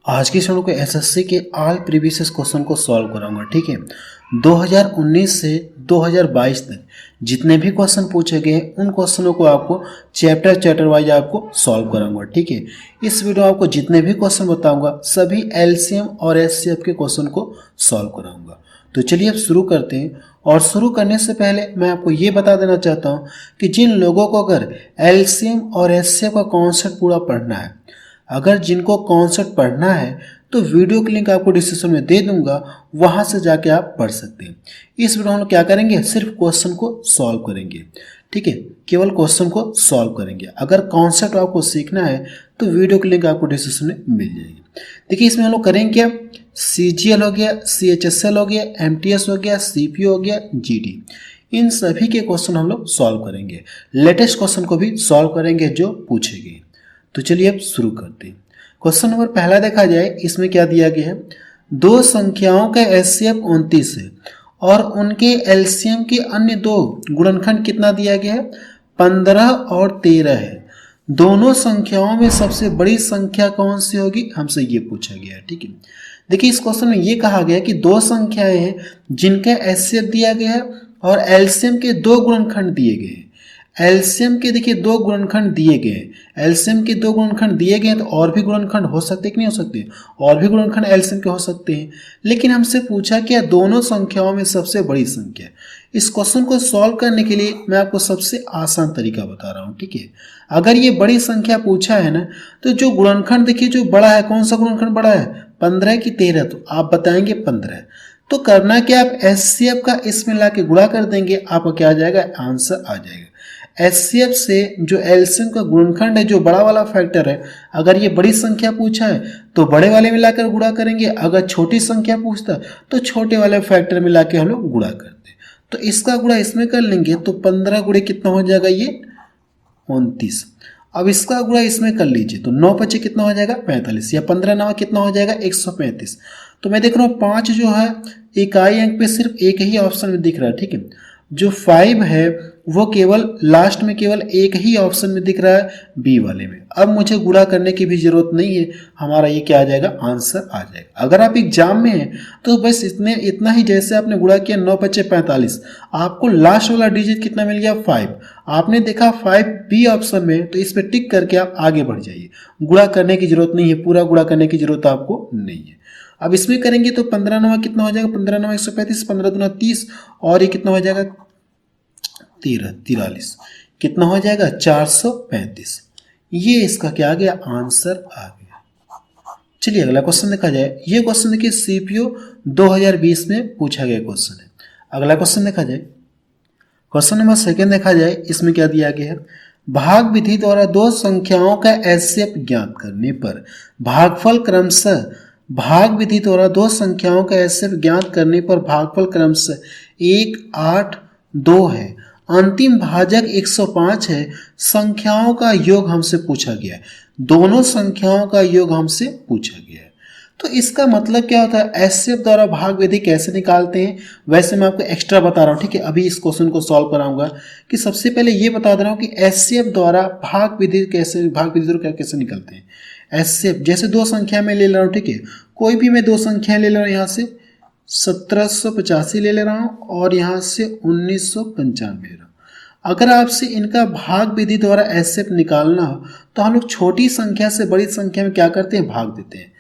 आज की वीडियो को एसएससी के ऑल प्रीवियस क्वेश्चन को सॉल्व कराऊंगा। ठीक है, 2019 से 2022 तक जितने भी क्वेश्चन पूछे गए हैं उन क्वेश्चनों को आपको चैप्टर वाइज आपको सॉल्व कराऊंगा। ठीक है, इस वीडियो में आपको जितने भी क्वेश्चन बताऊंगा सभी एलसीएम और एचसीएफ के क्वेश्चन को सॉल्व कराऊंगा। तो चलिए अब शुरू करते हैं। और शुरू करने से पहले मैं आपको ये बता देना चाहता हूँ कि जिन लोगों को अगर एलसीएम और एचसीएफ का कॉन्सेप्ट पूरा पढ़ना है, अगर जिनको कॉन्सेप्ट पढ़ना है तो वीडियो की लिंक आपको डिस्क्रिप्शन में दे दूंगा, वहां से जाके आप पढ़ सकते हैं। इस वीडियो में हम लोग क्या करेंगे, सिर्फ क्वेश्चन को सॉल्व करेंगे। ठीक है, केवल क्वेश्चन को सॉल्व करेंगे। अगर कॉन्सेप्ट आपको सीखना है तो वीडियो की लिंक आपको डिस्क्रिप्शन में मिल जाएगी। देखिए, इसमें हम लोग करेंगे क्या, CGL हो गया, CHSL हो गया, MTS हो गया, CPO हो गया, GD, इन सभी के क्वेश्चन हम लोग सॉल्व करेंगे। लेटेस्ट क्वेश्चन को भी सॉल्व करेंगे जो पूछे गए। तो चलिए अब शुरू करते हैं। क्वेश्चन नंबर पहला देखा जाए, इसमें क्या दिया गया है, दो संख्याओं का एचसीएफ 29 है और उनके एलसीएम के अन्य दो गुणनखंड कितना दिया गया है, 15 और 13 है। दोनों संख्याओं में सबसे बड़ी संख्या कौन सी होगी, हमसे ये पूछा गया है। ठीक है, देखिए इस क्वेश्चन में ये कहा गया है कि दो संख्याएं हैं जिनका एचसीएफ दिया गया है और एलसीएम के दो गुणनखंड दिए गए हैं। एलसीएम के देखिए दो गुणनखंड दिए गए हैं, एलसीएम के दो गुणनखंड दिए गए हैं, तो और भी गुणनखंड हो सकते कि नहीं हो सकते, और भी गुणनखंड एलसीएम के हो सकते हैं। लेकिन हमसे पूछा क्या, दोनों संख्याओं में सबसे बड़ी संख्या। इस क्वेश्चन को सॉल्व करने के लिए मैं आपको सबसे आसान तरीका बता रहा हूँ। ठीक है, अगर ये बड़ी संख्या पूछा है ना, तो जो गुणनखंड देखिए जो बड़ा है, कौन सा गुणनखंड बड़ा है, 15 की 13, तो आप बताएंगे 15। तो करना क्या, आप एचसीएफ का इसमें ला के गुणा कर देंगे, आपका क्या आ जाएगा, आंसर आ जाएगा। एचसीएफ से जो एलसीएम का गुणनखंड है, जो बड़ा वाला फैक्टर है, अगर ये बड़ी संख्या पूछा है तो बड़े वाले मिलाकर गुणा करेंगे, अगर छोटी संख्या पूछता तो छोटे वाले फैक्टर मिला के हम लोग गुणा करते। तो इसका गुणा इसमें कर लेंगे तो 15 गुणे कितना हो जाएगा, ये 29। अब इसका गुणा इसमें कर लीजिए तो 9 बचे कितना हो जाएगा, 45, या 15 9 कितना हो जाएगा, 135। तो मैं देख रहा हूँ 5 जो है इकाई अंक पे सिर्फ एक ही ऑप्शन में दिख रहा है। ठीक है, जो 5 है वो केवल लास्ट में केवल एक ही ऑप्शन में दिख रहा है, बी वाले में। अब मुझे गुणा करने की भी जरूरत नहीं है, हमारा ये क्या आ जाएगा, आंसर आ जाएगा। अगर आप एग्जाम में हैं तो बस इतना ही, जैसे आपने गुणा किया 9 बचे 45, आपको लास्ट वाला डिजिट कितना मिल गया, 5। आपने देखा 5 बी ऑप्शन में, तो इस पर टिक करके आप आगे बढ़ जाइए। गुणा करने की जरूरत नहीं है, पूरा गुणा करने की जरूरत आपको नहीं है। अब इसमें करेंगे तो 15 9 कितना हो जाएगा, 15 9 135, 15 दूना 30, और ये कितना हो जाएगा 13 43, कितना हो जाएगा 435। ये इसका क्या आ गया, आंसर आ गया। चलिए अगला क्वेश्चन देखा जाए। ये क्वेश्चन देखिए सीपीओ 2020 में पूछा गया क्वेश्चन है। अगला क्वेश्चन देखा जाए, क्वेश्चन नंबर सेकेंड देखा जाए, इसमें क्या दिया गया है, भाग विधि द्वारा दो संख्याओं का एचसीएफ ज्ञात करने पर भागफल क्रमशः, भाग विधि द्वारा दो संख्याओं का एचसीएफ ज्ञात करने पर भागफल क्रमशः 1 8 2 है, अंतिम भाजक 105 है, संख्याओं का योग हमसे पूछा गया है। दोनों संख्याओं का योग हमसे पूछा गया है। तो इसका मतलब क्या होता है, एचसीएफ द्वारा भाग विधि कैसे निकालते हैं, वैसे मैं आपको एक्स्ट्रा बता रहा हूँ। ठीक है, अभी इस क्वेश्चन को सॉल्व कराऊंगा कि सबसे पहले ये बता दे रहा हूँ कि एचसीएफ द्वारा भाग विधि कैसे, भाग विधि द्वारा कैसे निकलते हैं। एचसीएफ जैसे दो संख्या में ले रहा हूँ, ठीक है, कोई भी मैं दो संख्या ले ले रहा हूँ, यहाँ से 1785 ले ले रहा हूँ और यहाँ से 1995 ले रहा हूँ। अगर आपसे इनका भाग विधि द्वारा एचसीएफ निकालना हो तो हम लोग छोटी संख्या से बड़ी संख्या में क्या करते हैं, भाग देते हैं।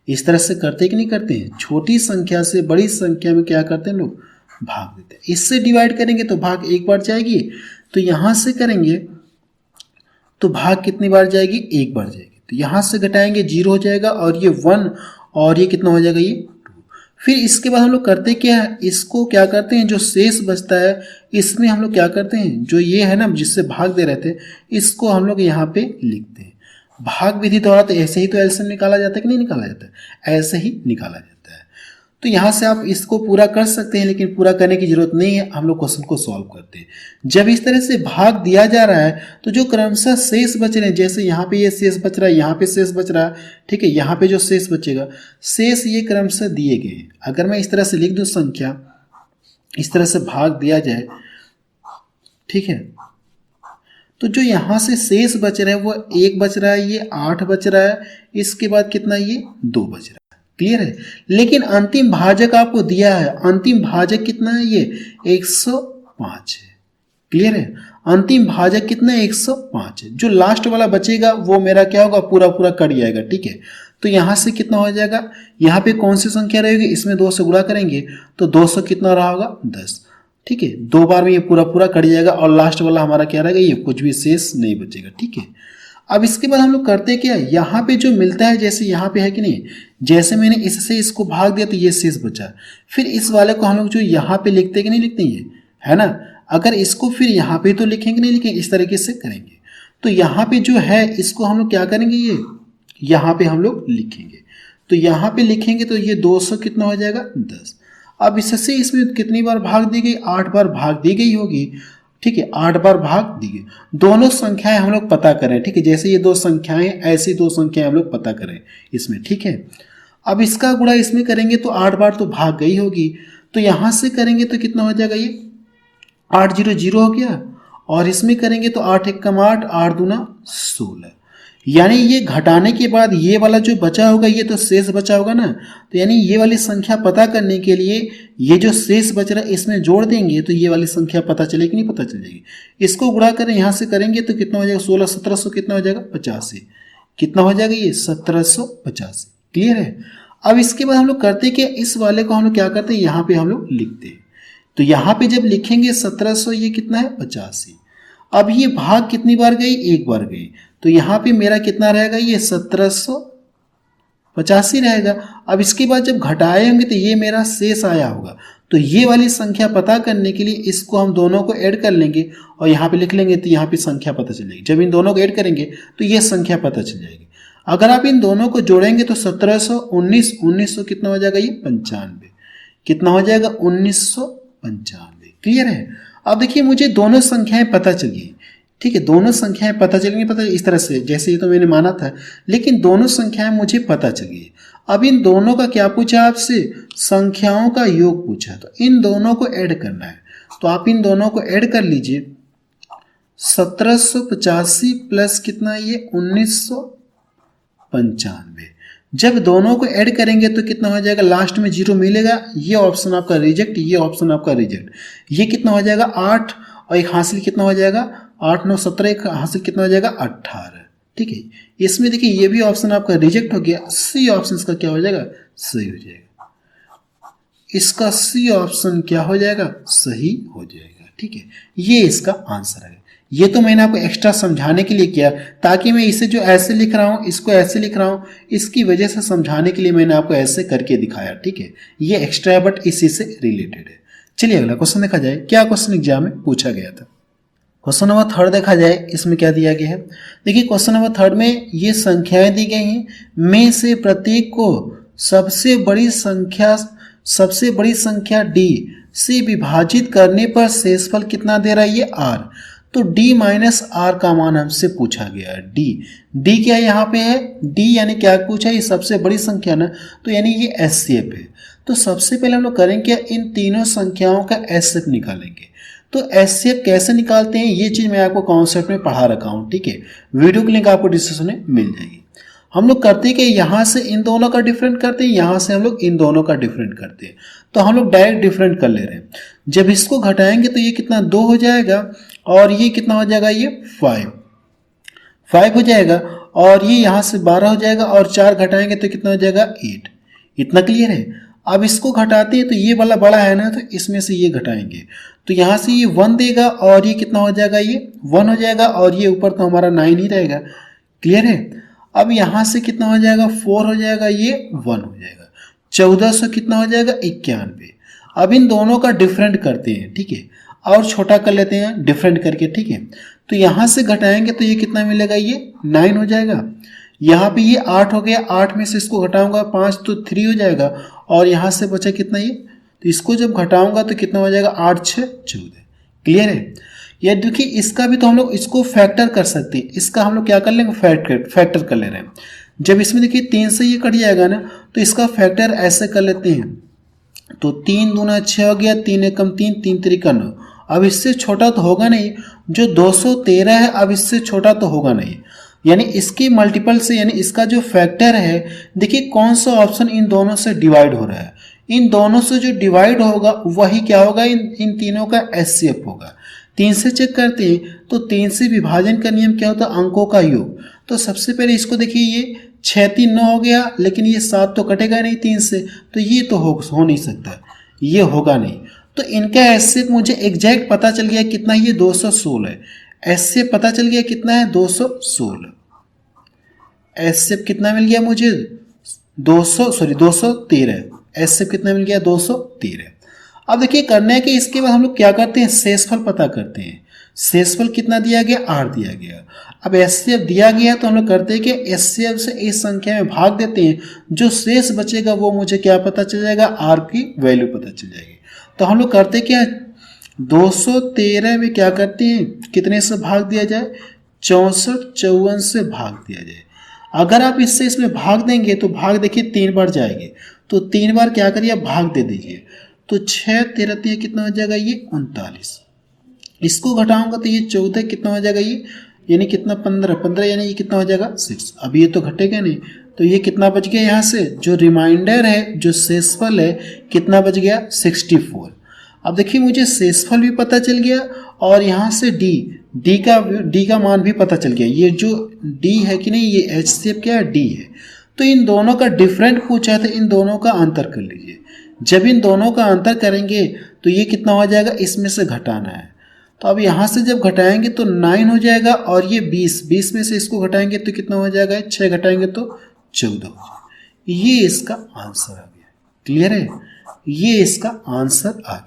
इस तरह से करते कि नहीं करते हैं, छोटी संख्या से बड़ी संख्या में क्या करते हैं लोग, भाग देते हैं। इससे डिवाइड करेंगे तो भाग एक बार जाएगी, तो यहाँ से करेंगे तो भाग कितनी बार जाएगी, एक बार जाएगी। तो यहाँ से घटाएंगे 0 हो जाएगा और ये 1, और ये कितना हो जाएगा, ये 2। फिर इसके बाद हम लोग करते क्या है, इसको क्या करते हैं, जो शेष बचता है इसमें हम लोग क्या करते हैं, जो ये है ना जिससे भाग दे रहे थे, इसको हम लोग यहाँ पे लिखते हैं। भाग विधि द्वारा तो ऐसे ही तो एलसीएम निकाला जाता है कि नहीं निकाला जाता है, ऐसे ही निकाला जाता है। तो यहाँ से आप इसको पूरा कर सकते हैं, लेकिन पूरा करने की जरूरत नहीं है, हम लोग क्वेश्चन को सॉल्व करते हैं। जब इस तरह से भाग दिया जा रहा है तो जो क्रमशः शेष बच रहे हैं, जैसे यहाँ पे ये शेष बच रहा है, यहाँ पे शेष बच रहा है, ठीक है, यहाँ पे जो शेष बचेगा, शेष ये क्रमशः दिए गए हैं। अगर मैं इस तरह से लिख दूँ संख्या, इस तरह से भाग दिया जाए, ठीक है, तो जो यहाँ से शेष बच रहा है वो 1 बच रहा है, ये 8 बच रहा है, इसके बाद कितना, ये 2 बच रहा है। क्लियर है। लेकिन अंतिम भाजक आपको दिया है, अंतिम भाजक कितना है, ये 105 है। क्लियर है। अंतिम भाजक कितना है, 105 है। जो लास्ट वाला बचेगा वो मेरा क्या होगा, पूरा पूरा कट जाएगा। ठीक है। तो यहाँ से कितना हो जाएगा, यहाँ पे कौन सी संख्या रहेगी, इसमें 2 से गुणा करेंगे तो 200 कितना रहा होगा, 10। ठीक है। 2 बार में ये पूरा पूरा कट जाएगा और लास्ट वाला हमारा क्या रहेगा, ये कुछ भी शेष नहीं बचेगा। ठीक है। अब इसके बाद हम लोग करते क्या, यहाँ पे जो मिलता है, जैसे यहाँ पे है कि नहीं, जैसे मैंने इससे इसको भाग दिया तो ये शेष बचा, फिर इस वाले को हम लोग जो यहाँ पे लिखते कि नहीं लिखते, ये है ना। अगर इसको फिर यहाँ पे तो लिखेंगे नहीं, लिखेंगे, इस तरीके से करेंगे। तो यहाँ पे जो है इसको हम लोग क्या करेंगे, ये यहाँ पे हम लोग लिखेंगे। तो यहाँ पे लिखेंगे तो ये 200 कितना हो जाएगा, 10। अब इससे इसमें कितनी बार भाग दी गई, 8 बार भाग दी गई होगी। ठीक है, 8 बार भाग दी गई। दोनों संख्याएं हम लोग पता करें। ठीक है, जैसे ये 2 संख्याएं, ऐसी 2 संख्याएं हम लोग पता करें इसमें। ठीक है। अब इसका गुणा इसमें करेंगे तो 8 बार तो भाग गई होगी, तो यहाँ से करेंगे तो कितना हो जाएगा, ये 8 0 0 हो गया। और इसमें करेंगे तो 8 1 8, 8 2 16। यानी ये घटाने के बाद ये वाला जो बचा होगा, ये तो शेष बचा होगा ना। तो यानी ये वाली संख्या पता करने के लिए ये जो शेष बच रहा है इसमें जोड़ देंगे तो ये वाली संख्या पता चलेगी, नहीं पता चल जाएगी। इसको गुणा करें, यहाँ से करेंगे तो कितना हो जाएगा, 16 1700 कितना हो जाएगा, 85। कितना हो जाएगा, ये 1785। क्लियर है। अब इसके बाद हम लोग करते कि इस वाले को हम लोग क्या करते हैं, यहाँ पे हम लोग लिखते हैं। तो यहाँ पे जब लिखेंगे 1700, ये कितना है, 85। अब ये भाग कितनी बार गई, 1 बार गई। तो यहाँ पे मेरा कितना रहेगा, ये 1785 रहेगा। अब इसके बाद जब घटाए होंगे तो ये मेरा शेष आया होगा। तो ये वाली संख्या पता करने के लिए इसको हम दोनों को ऐड कर लेंगे और यहाँ पे लिख लेंगे तो यहाँ पे संख्या पता चल जाएगी। जब इन दोनों को ऐड करेंगे तो ये संख्या पता चल जाएगी। अगर आप इन दोनों को जोड़ेंगे तो 1700 1900 कितना हो जाएगा, ये 95। कितना हो जाएगा, 1995। क्लियर है। अब देखिए मुझे दोनों संख्याएं पता चली। ठीक है, दोनों संख्याएं पता चलेंगी, पता इस तरह से, जैसे ये तो मैंने माना था, लेकिन दोनों संख्याएं मुझे पता चली। अब इन दोनों का क्या पूछा आपसे, संख्याओं का योग पूछा। तो इन दोनों को ऐड करना है, तो आप इन दोनों को ऐड कर लीजिए। 1785 प्लस कितना, ये 1995। जब दोनों को ऐड करेंगे तो कितना हो जाएगा, लास्ट में 0 मिलेगा, ये ऑप्शन आपका रिजेक्ट, ये ऑप्शन आपका रिजेक्ट। ये कितना हो जाएगा, 8 और एक हासिल कितना हो जाएगा, 8 9 17, एक हासिल कितना हो जाएगा, 18। ठीक है, इसमें देखिए ये भी ऑप्शन आपका रिजेक्ट हो गया। सी ऑप्शन इसका क्या हो जाएगा, सही हो जाएगा। इसका सी ऑप्शन क्या हो जाएगा, सही हो जाएगा। ठीक है, ये इसका आंसर है। ये तो मैंने आपको एक्स्ट्रा समझाने के लिए किया, ताकि मैं इसे जो ऐसे लिख रहा हूँ, इसको ऐसे लिख रहा हूँ, इसकी वजह से समझाने के लिए मैंने आपको ऐसे करके दिखाया। ठीक है, ये एक्स्ट्रा है बट इसी से रिलेटेड है। चलिए अगला क्वेश्चन देखा जाए, क्या क्वेश्चन एग्जाम में पूछा गया था। क्वेश्चन नंबर 3 देखा जाए, इसमें क्या दिया गया है। देखिए क्वेश्चन नंबर 3 में ये संख्याएं दी गई हैं, में से प्रत्येक को सबसे बड़ी संख्या d से विभाजित करने पर शेषफल कितना दे रहा है, ये r। तो d माइनस आर का मान हमसे पूछा गया है। d क्या यहाँ पे है, d यानी क्या पूछा है, ये सबसे बड़ी संख्या ना, तो यानी ये एचसीएफ है। तो सबसे पहले हम लोग करेंगे क्या, इन तीनों संख्याओं का एचसीएफ निकालेंगे। तो एचसीएफ कैसे निकालते हैं, ये चीज़ मैं आपको कॉन्सेप्ट में पढ़ा रखा हूँ। ठीक है, वीडियो की लिंक आपको डिस्क्रिप्शन में मिल जाएगी। हम लोग करते हैं कि यहाँ से इन दोनों का डिफरेंट करते हैं, यहाँ से हम लोग इन दोनों का डिफरेंट करते हैं। तो हम लोग डायरेक्ट डिफरेंट कर ले रहे हैं। जब इसको घटाएंगे तो ये कितना 2 हो जाएगा और ये कितना हो जाएगा, ये 5 हो जाएगा और ये यहाँ से 12 हो जाएगा और 4 घटाएंगे तो कितना हो जाएगा 8। इतना क्लियर है। अब इसको घटाते हैं तो ये वाला बड़ा है ना, तो इसमें से ये घटाएंगे तो यहाँ से ये 1 देगा और ये कितना हो जाएगा, ये 1 हो जाएगा और ये ऊपर तो हमारा 9 ही रहेगा। क्लियर है। अब यहाँ से कितना हो जाएगा 4 हो जाएगा, ये 1 हो जाएगा। 1400 कितना हो जाएगा 91। अब इन दोनों का डिफरेंट करते हैं। ठीक है, और छोटा कर लेते हैं डिफरेंट करके। ठीक है, तो यहाँ से घटाएंगे तो ये कितना मिलेगा, ये 9 हो जाएगा। यहाँ पे ये 8 हो गया, 8 में से इसको घटाऊंगा 5 तो 3 हो जाएगा और यहाँ से बचा कितना, ये, तो इसको जब घटाऊंगा तो कितना हो जाएगा 8 6 14। क्लियर है। ये देखिए इसका भी तो हम लोग इसको फैक्टर कर सकते हैं। इसका हम लोग क्या कर लेंगे, फैक्टर कर ले रहे हैं। जब इसमें देखिए 3 से ये कट जाएगा ना, तो इसका फैक्टर ऐसे कर लेते हैं। तो 3 दूना 6 हो गया, 3 एकम 3, 3 तिरिका 9 अब इससे छोटा तो होगा नहीं, जो 213 है अब इससे छोटा तो होगा नहीं, यानी इसकी मल्टीपल से, यानी इसका जो फैक्टर है, देखिए कौन सा ऑप्शन इन दोनों से डिवाइड हो रहा है, इन दोनों से जो डिवाइड होगा वही क्या होगा, इन तीनों का एचसीएफ होगा। 3 से चेक करते हैं तो 3 से विभाजन का नियम क्या होता है, अंकों का योग। तो सबसे पहले इसको देखिए, ये 6 3 9 हो गया, लेकिन ये 7 तो कटेगा नहीं 3 से, तो ये तो हो नहीं सकता, ये होगा नहीं। तो इनका एचसीएफ मुझे एग्जैक्ट पता चल गया कितना, ये 216 है। एचसीएफ पता चल गया कितना है, 216। एचसीएफ कितना मिल गया मुझे, 213। एचसीएफ कितना मिल गया, 213। अब देखिए करना है कि इसके बाद हम लोग क्या करते हैं, शेषफल पता करते हैं। शेषफल कितना दिया गया, 8 दिया गया। अब एचसीएफ दिया गया तो हम लोग करते हैं कि एचसीएफ से इस संख्या में भाग देते हैं, जो शेष बचेगा वो मुझे क्या पता चल जाएगा, आर की वैल्यू पता चल जाएगी। तो हम लोग करते क्या, 213 में क्या करते हैं, कितने से भाग दिया जाए, 64 54 से भाग दिया जाए। अगर आप इससे इसमें भाग देंगे तो भाग देखिए 3 बार जाएंगे, तो 3 बार क्या करिए, भाग दे दीजिए। तो 6 13 कितना हो जाएगा, ये 39। इसको घटाऊंगा तो ये 14 कितना हो जाएगा, ये यानी कितना 15 यानी ये कितना हो जाएगा 6। अब ये तो घटेगा नहीं, तो ये कितना बच गया, यहाँ से जो रिमाइंडर है, जो शेषफल है, कितना बच गया, 64। अब देखिए मुझे शेषफल भी पता चल गया और यहाँ से डी का मान भी पता चल गया। ये जो डी है कि नहीं, ये एचसीएफ क्या है, डी है। तो इन दोनों का डिफरेंट पूछा है तो इन दोनों का अंतर कर लीजिए। जब इन दोनों का अंतर करेंगे तो ये कितना हो जाएगा, इसमें से घटाना है। तो अब यहाँ से जब घटाएंगे तो 9 हो जाएगा और ये 20 में से इसको घटाएंगे तो कितना हो जाएगा, 6 घटाएंगे तो 14 हो जाएगा। ये इसका आंसर आ गया। क्लियर है, ये इसका आंसर आ गया।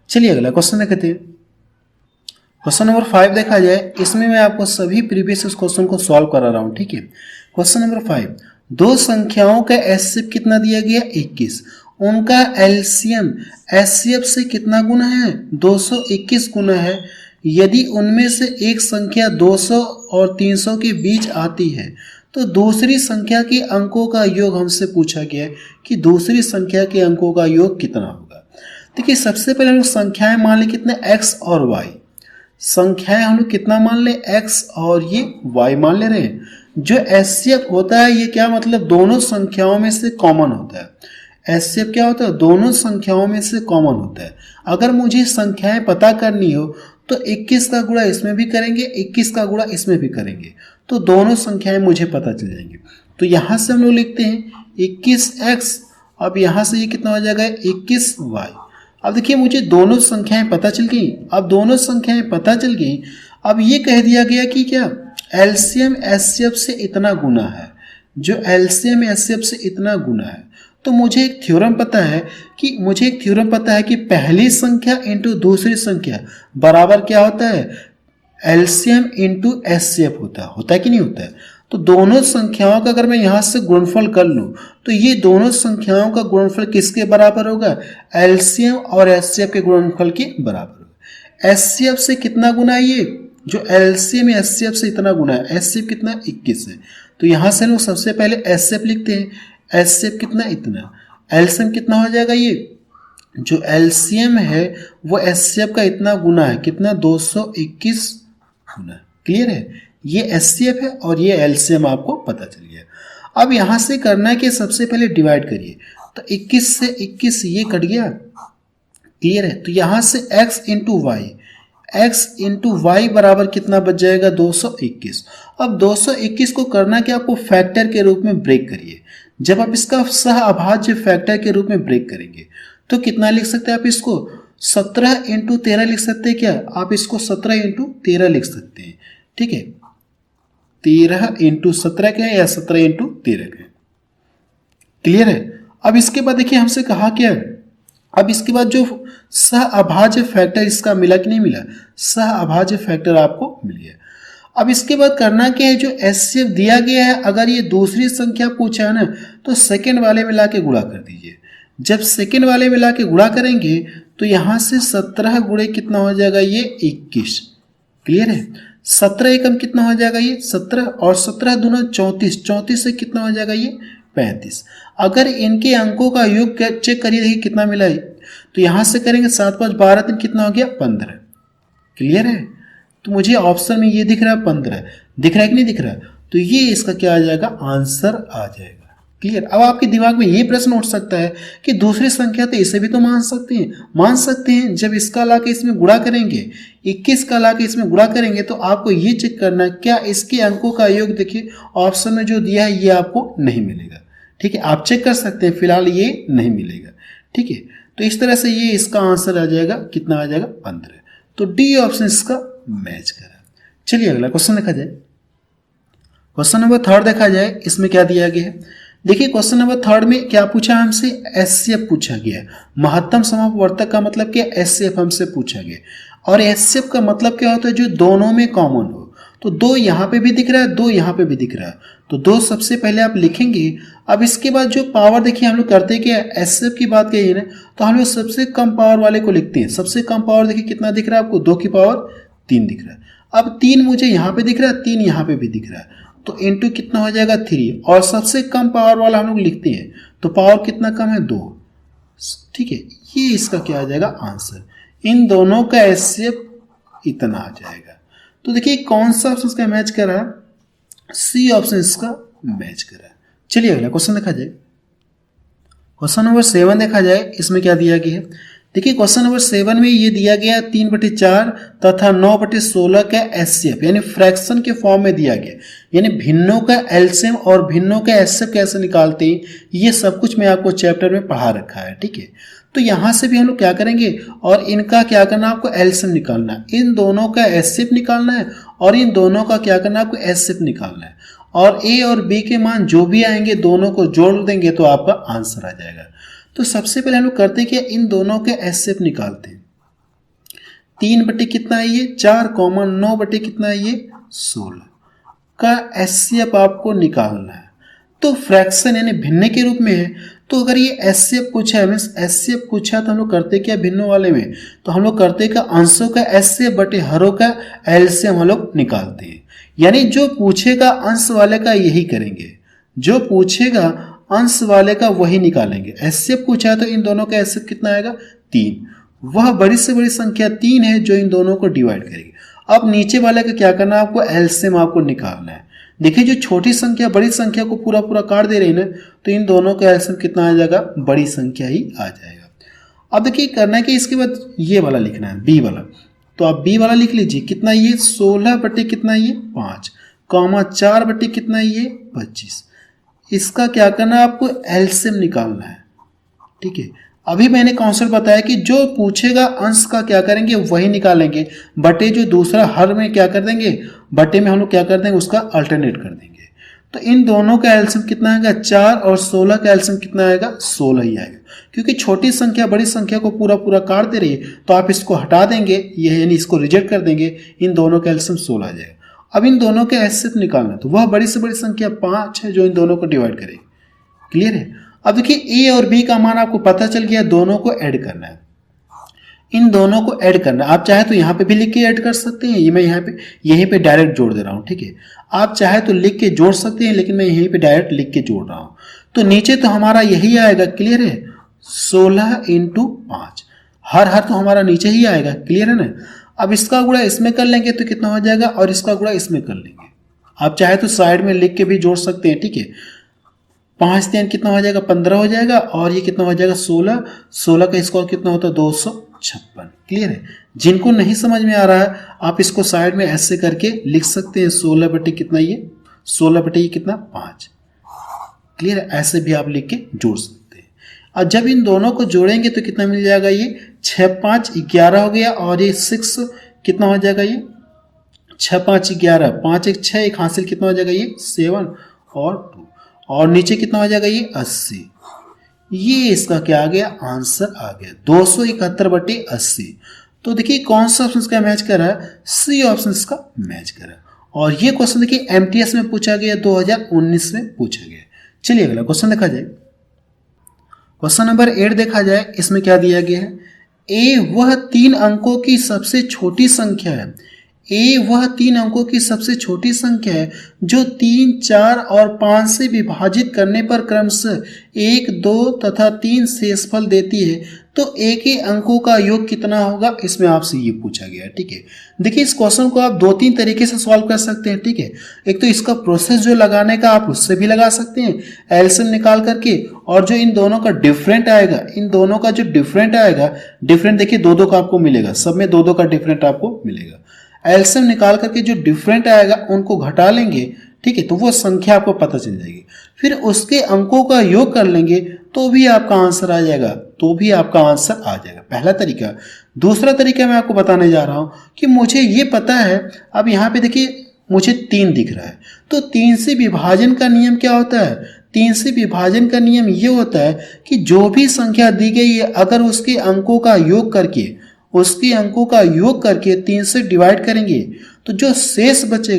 चलिए अगला क्वेश्चन देखते हैं। क्वेश्चन नंबर 5 देखा जाए, इसमें मैं आपको सभी प्रीवियस क्वेश्चन को सॉल्व करा रहा हूँ, ठीक है। क्वेश्चन नंबर 5, दो संख्याओं का एचसीएफ कितना दिया गया, 21। उनका एलसीएम एचसीएफ से कितना गुना है, 221 गुना है। यदि उनमें से एक संख्या 200 और 300 के बीच आती है तो दूसरी संख्या के अंकों का योग हमसे पूछा गया है कि दूसरी संख्या के अंकों का योग कितना होगा। देखिए सबसे पहले हम लोग संख्याएं मान लें कितने, x और y। संख्याएं हम लोग कितना मान लें, x और ये y मान ले रहे हैं। जो एचसीएफ होता है ये क्या मतलब, दोनों संख्याओं में से कॉमन होता है। एचसीएफ क्या होता है, दोनों संख्याओं में से कॉमन होता है। अगर मुझे संख्याएं पता करनी हो तो 21 का गुणा इसमें भी करेंगे, 21 का गुणा इसमें भी करेंगे, तो दोनों संख्याएं मुझे पता चल जाएंगी। तो यहाँ से हम लोग लिखते हैं 21x, अब यहाँ से ये कितना हो जाएगा, 21y। अब देखिए मुझे दोनों संख्याएं पता चल गई। अब दोनों संख्याएं पता चल गई, अब ये कह दिया गया कि क्या एलसीएम एचसीएफ से इतना गुना है, जो एलसीएम एचसीएफ से इतना गुना है। तो मुझे एक थ्योरम पता है कि पहली संख्या इंटू दूसरी संख्या बराबर क्या होता है, एलसीएम इंटू एचसीएफ होता है कि नहीं होता है। तो दोनों संख्याओं का अगर मैं यहाँ से गुणनफल कर लूँ तो ये दोनों संख्याओं का गुणनफल किसके बराबर होगा, एलसीएम और एचसीएफ के गुणनफल के बराबर होगा। एचसीएफ से कितना गुना है, ये जो एलसीएम एचसीएफ से इतना गुना है। एचसीएफ कितना, 21 है। तो यहाँ से लोग सबसे पहले एचसीएफ लिखते हैं, एचसीएफ कितना, इतना। एलसीएम कितना हो जाएगा, ये जो एलसीएम है वो एचसीएफ का इतना गुना है, कितना, 221 गुना। क्लियर है, ये एचसीएफ है और ये एलसीएम आपको पता चल गया। अब यहाँ से करना है कि सबसे पहले डिवाइड करिए, तो 21 से 21 ये कट गया। क्लियर है, तो यहाँ से x इंटू वाई बराबर कितना बच जाएगा, 221। अब 221 को करना कि आपको फैक्टर के रूप में ब्रेक करिए। जब आप इसका सह अभाज्य फैक्टर के रूप में ब्रेक करेंगे तो कितना लिख सकते हैं आप, इसको 17 इंटू 13 लिख सकते हैं क्या, आप इसको 17 इंटू 13 लिख सकते हैं। ठीक है, 13 इंटू 17 का है या 17 इंटू 13 का है। क्लियर है। अब इसके बाद देखिए हमसे कहा क्या है, अब इसके बाद जो सह अभाज्य फैक्टर इसका मिला कि नहीं मिला, सह अभाज्य फैक्टर आपको मिल गया। अब इसके बाद करना क्या है, जो एचसीएफ दिया गया है अगर ये दूसरी संख्या पूछा है ना तो सेकंड वाले में ला के गुणा कर दीजिए। जब सेकंड वाले में ला के गुणा करेंगे तो यहाँ से 17 गुणे कितना हो जाएगा, ये 21। क्लियर है, 17 एकम कितना हो जाएगा, ये 17 और 17 दूना 34, 34 से कितना हो जाएगा, ये 35। अगर इनके अंकों का योग चेक करिए देखिए कितना मिला है, तो यहाँ से करेंगे 7 5 12 3 कितना हो गया, 15। क्लियर है? तो मुझे ऑप्शन में ये दिख रहा है 15, दिख रहा है कि नहीं दिख रहा है? तो ये इसका क्या आ जाएगा, आंसर आ जाएगा। क्लियर? अब आपके दिमाग में ये प्रश्न उठ सकता है कि दूसरी संख्या तो इसे भी तो मान सकते हैं। जब इसका ला के इसमें गुणा करेंगे, 21 का ला के इसमें गुणा करेंगे, तो आपको ये चेक करना क्या इसके अंकों का योग, देखिए ऑप्शन में जो दिया है ये आपको नहीं मिलेगा। ठीक है, आप चेक कर सकते हैं, फिलहाल ये नहीं मिलेगा। ठीक है, तो इस तरह से ये इसका आंसर आ जाएगा, कितना आ जाएगा, 15। तो डी ऑप्शन इसका मैच करा। चलिए अगला क्वेश्चन देखा जाए। क्वेश्चन नंबर 3 देखा जाए, इसमें क्या दिया गया है। देखिए क्वेश्चन नंबर 3 में क्या पूछा हमसे, एचसीएफ पूछा गया है। महत्तम समापवर्तक का मतलब क्या, एचसीएफ हमसे पूछा गया। और एचसीएफ का मतलब क्या होता है, जो दोनों में कॉमन हो। तो 2 यहाँ पे भी दिख रहा है, 2 यहाँ पे भी दिख रहा है, तो 2 सबसे पहले आप लिखेंगे। अब इसके बाद जो पावर, देखिए हम लोग करते हैं कि एचसीएफ की बात कही ना, तो हम लोग सबसे कम पावर वाले को लिखते हैं। सबसे कम पावर देखिए कितना दिख रहा है आपको, 2 की पावर 3 दिख रहा है। अब 3 मुझे यहाँ पे दिख रहा है, 3 यहाँ पे भी दिख रहा है, तो इंटू कितना हो जाएगा, 3। और सबसे कम पावर वाला हम लोग लिखते हैं, तो पावर कितना कम है, 2। ठीक है, ये इसका क्या आ जाएगा, आंसर। इन दोनों का एचसीएफ इतना आ जाएगा। तो देखिए कौन सा ऑप्शन इसका मैच कर रहा है, सी ऑप्शन इसका मैच कर रहा है। चलिए अगला क्वेश्चन देखा जाए। क्वेश्चन नंबर 7 देखा जाए, इसमें क्या दिया गया है। देखिए क्वेश्चन नंबर 7 में ये दिया गया 3/4 तथा 9/16 का एचसीएफ, यानी फ्रैक्शन के फॉर्म में दिया गया, यानी भिन्नों का एलसीएम और भिन्नों का एचसीएफ कैसे निकालते हैं, ये सब कुछ मैं आपको चैप्टर में पढ़ा रखा है। ठीक है, तो यहाँ से भी हम लोग क्या करेंगे, और इनका क्या करना, आपको एलसीएम निकालना है, इन दोनों का एचसीएफ निकालना है, और इन दोनों का क्या करना है, आपको एचसीएफ निकालना है। और ए और बी के मान जो भी आएंगे दोनों को जोड़ देंगे तो आपका आंसर आ जाएगा। तो सबसे पहले हम लोग करते हैं कि इन दोनों के एचसीएफ निकालते हैं। 3 बटे कितना है ये, 4, 9 बटे कितना है ये, 16 का एचसीएफ आपको निकालना है। तो फ्रैक्शन यानी भिन्न के रूप में है, तो अगर ये एचसीएफ पूछा है, मीन्स एचसीएफ पूछा, तो हम लोग करते क्या भिन्नों वाले में, तो हम लोग करते क्या, अंशों का एचसीएफ बटे हरों का एलसीएम हम लोग निकालते हैं। यानी जो पूछेगा अंश वाले का यही करेंगे, जो पूछेगा अंश वाले का वही निकालेंगे। एचसीएफ पूछा है तो इन दोनों का एचसीएफ कितना आएगा, 3। वह बड़ी से बड़ी संख्या 3 है जो इन दोनों को डिवाइड करेगी। अब नीचे वाले का क्या करना है, आपको एलसीएम आपको निकालना है। देखिए जो छोटी संख्या बड़ी संख्या को पूरा पूरा काट दे रही है ना, तो इन दोनों का एलसीएम कितना आ जाएगा, बड़ी संख्या ही आ जाएगा। अब देखिए करना है कि इसके बाद ये वाला लिखना है, बी वाला, तो आप बी वाला लिख लीजिए। कितना ये 16 बटे कितना ये 5, 4 बटे कितना ये 25। इसका क्या करना है, आपको एलसीएम निकालना है। ठीक है, अभी मैंने कॉन्सेप्ट बताया कि जो पूछेगा अंश का क्या करेंगे, वही निकालेंगे, बटे जो दूसरा हर में क्या कर देंगे, बटे में हम लोग क्या कर देंगे, उसका अल्टरनेट कर देंगे। तो इन दोनों का एलसीएम कितना आएगा, 4, और 16 का एलसीएम कितना आएगा, 16 ही आएगा। क्योंकि छोटी संख्या बड़ी संख्या को पूरा पूरा काट दे रही है, तो आप इसको हटा देंगे, ये यानी इसको रिजेक्ट कर देंगे, इन दोनों का एलसीएम 16 आ जाएगा। अब इन दोनों के एचसीएफ निकालना, तो वह बड़ी से बड़ी संख्या 5 है जो इन दोनों को डिवाइड करेगी। क्लियर है? अब देखिए ए और बी का मान आपको पता चल गया, दोनों को ऐड करना है, इन दोनों को ऐड करना है। आप चाहे तो यहाँ पे भी लिख के ऐड कर सकते हैं, ये मैं यहाँ पे यहीं पे डायरेक्ट जोड़ दे रहा हूँ। ठीक है, आप चाहे तो लिख के जोड़ सकते हैं, लेकिन मैं यहीं पे डायरेक्ट लिख के जोड़ रहा हूँ। तो नीचे तो हमारा यही आएगा, क्लियर है, 16 × 5, हर तो हमारा नीचे ही आएगा। क्लियर है ना? अब इसका गुणा इसमें कर लेंगे तो कितना हो जाएगा, और इसका गुणा इसमें कर लेंगे। आप चाहे तो साइड में लिख के भी जोड़ सकते हैं। ठीक है, 5 3 कितना हो जाएगा, 15 हो जाएगा, और ये कितना हो जाएगा, 16 का स्क्वायर कितना होता है, 256। क्लियर है? जिनको नहीं समझ में आ रहा है आप इसको साइड में ऐसे करके लिख सकते हैं, 16 बटे कितना ये 16 बटे ये कितना 5। क्लियर है? ऐसे भी आप लिख के जोड़ सकते हैं। और जब इन दोनों को जोड़ेंगे तो कितना मिल जाएगा, ये 6 5 11 हो गया, और ये 6 कितना हो जाएगा, ये 6 5 11, 5 1 6, एक हासिल कितना हो जाएगा, ये 7 और 2, और नीचे कितना हो जाएगा, ये 80। ये इसका क्या आ गया, आंसर आ गया 271 बटे 80। तो देखिए कौन सा ऑप्शन इसका मैच कर रहा है, सी ऑप्शन इसका मैच कर रहा है। और ये क्वेश्चन देखिए एमटीएस में पूछा गया, 2019 में पूछा गया। चलिए अगला क्वेश्चन देखा जाए। क्वेश्चन नंबर 8 देखा जाए, इसमें क्या दिया गया है, ए वह 3 अंकों की सबसे छोटी संख्या है, ए वह 3 अंकों की सबसे छोटी संख्या है जो 3, 4 और 5 से विभाजित करने पर क्रमशः 1, 2 तथा 3 शेषफल देती है, तो ए के अंकों का योग कितना होगा, इसमें आपसे ये पूछा गया है। ठीक है, देखिए इस क्वेश्चन को आप 2-3 तरीके से सॉल्व कर सकते हैं। ठीक है, एक तो इसका प्रोसेस जो लगाने का आप उससे भी लगा सकते हैं एलसीएम निकाल करके, और जो इन दोनों का डिफरेंट आएगा, इन दोनों का जो डिफरेंट आएगा, डिफरेंट देखिए 2-2 का आपको मिलेगा, सब में 2-2 का डिफरेंट आपको मिलेगा। एलसीएम निकाल करके जो डिफरेंट आएगा उनको घटा लेंगे, ठीक है, तो वो संख्या आपको पता चल जाएगी। फिर उसके अंकों का योग कर लेंगे तो भी आपका आंसर आ जाएगा, पहला तरीका। दूसरा तरीका मैं आपको बताने जा रहा हूं कि मुझे ये पता है, अब यहाँ पे देखिए मुझे 3 दिख रहा है, तो 3 से विभाजन का नियम क्या होता है, 3 से विभाजन का नियम ये होता है कि जो भी संख्या दी गई है अगर उसके अंकों का योग करके 3 से डिवाइड करेंगे तो जो शेष बचेगी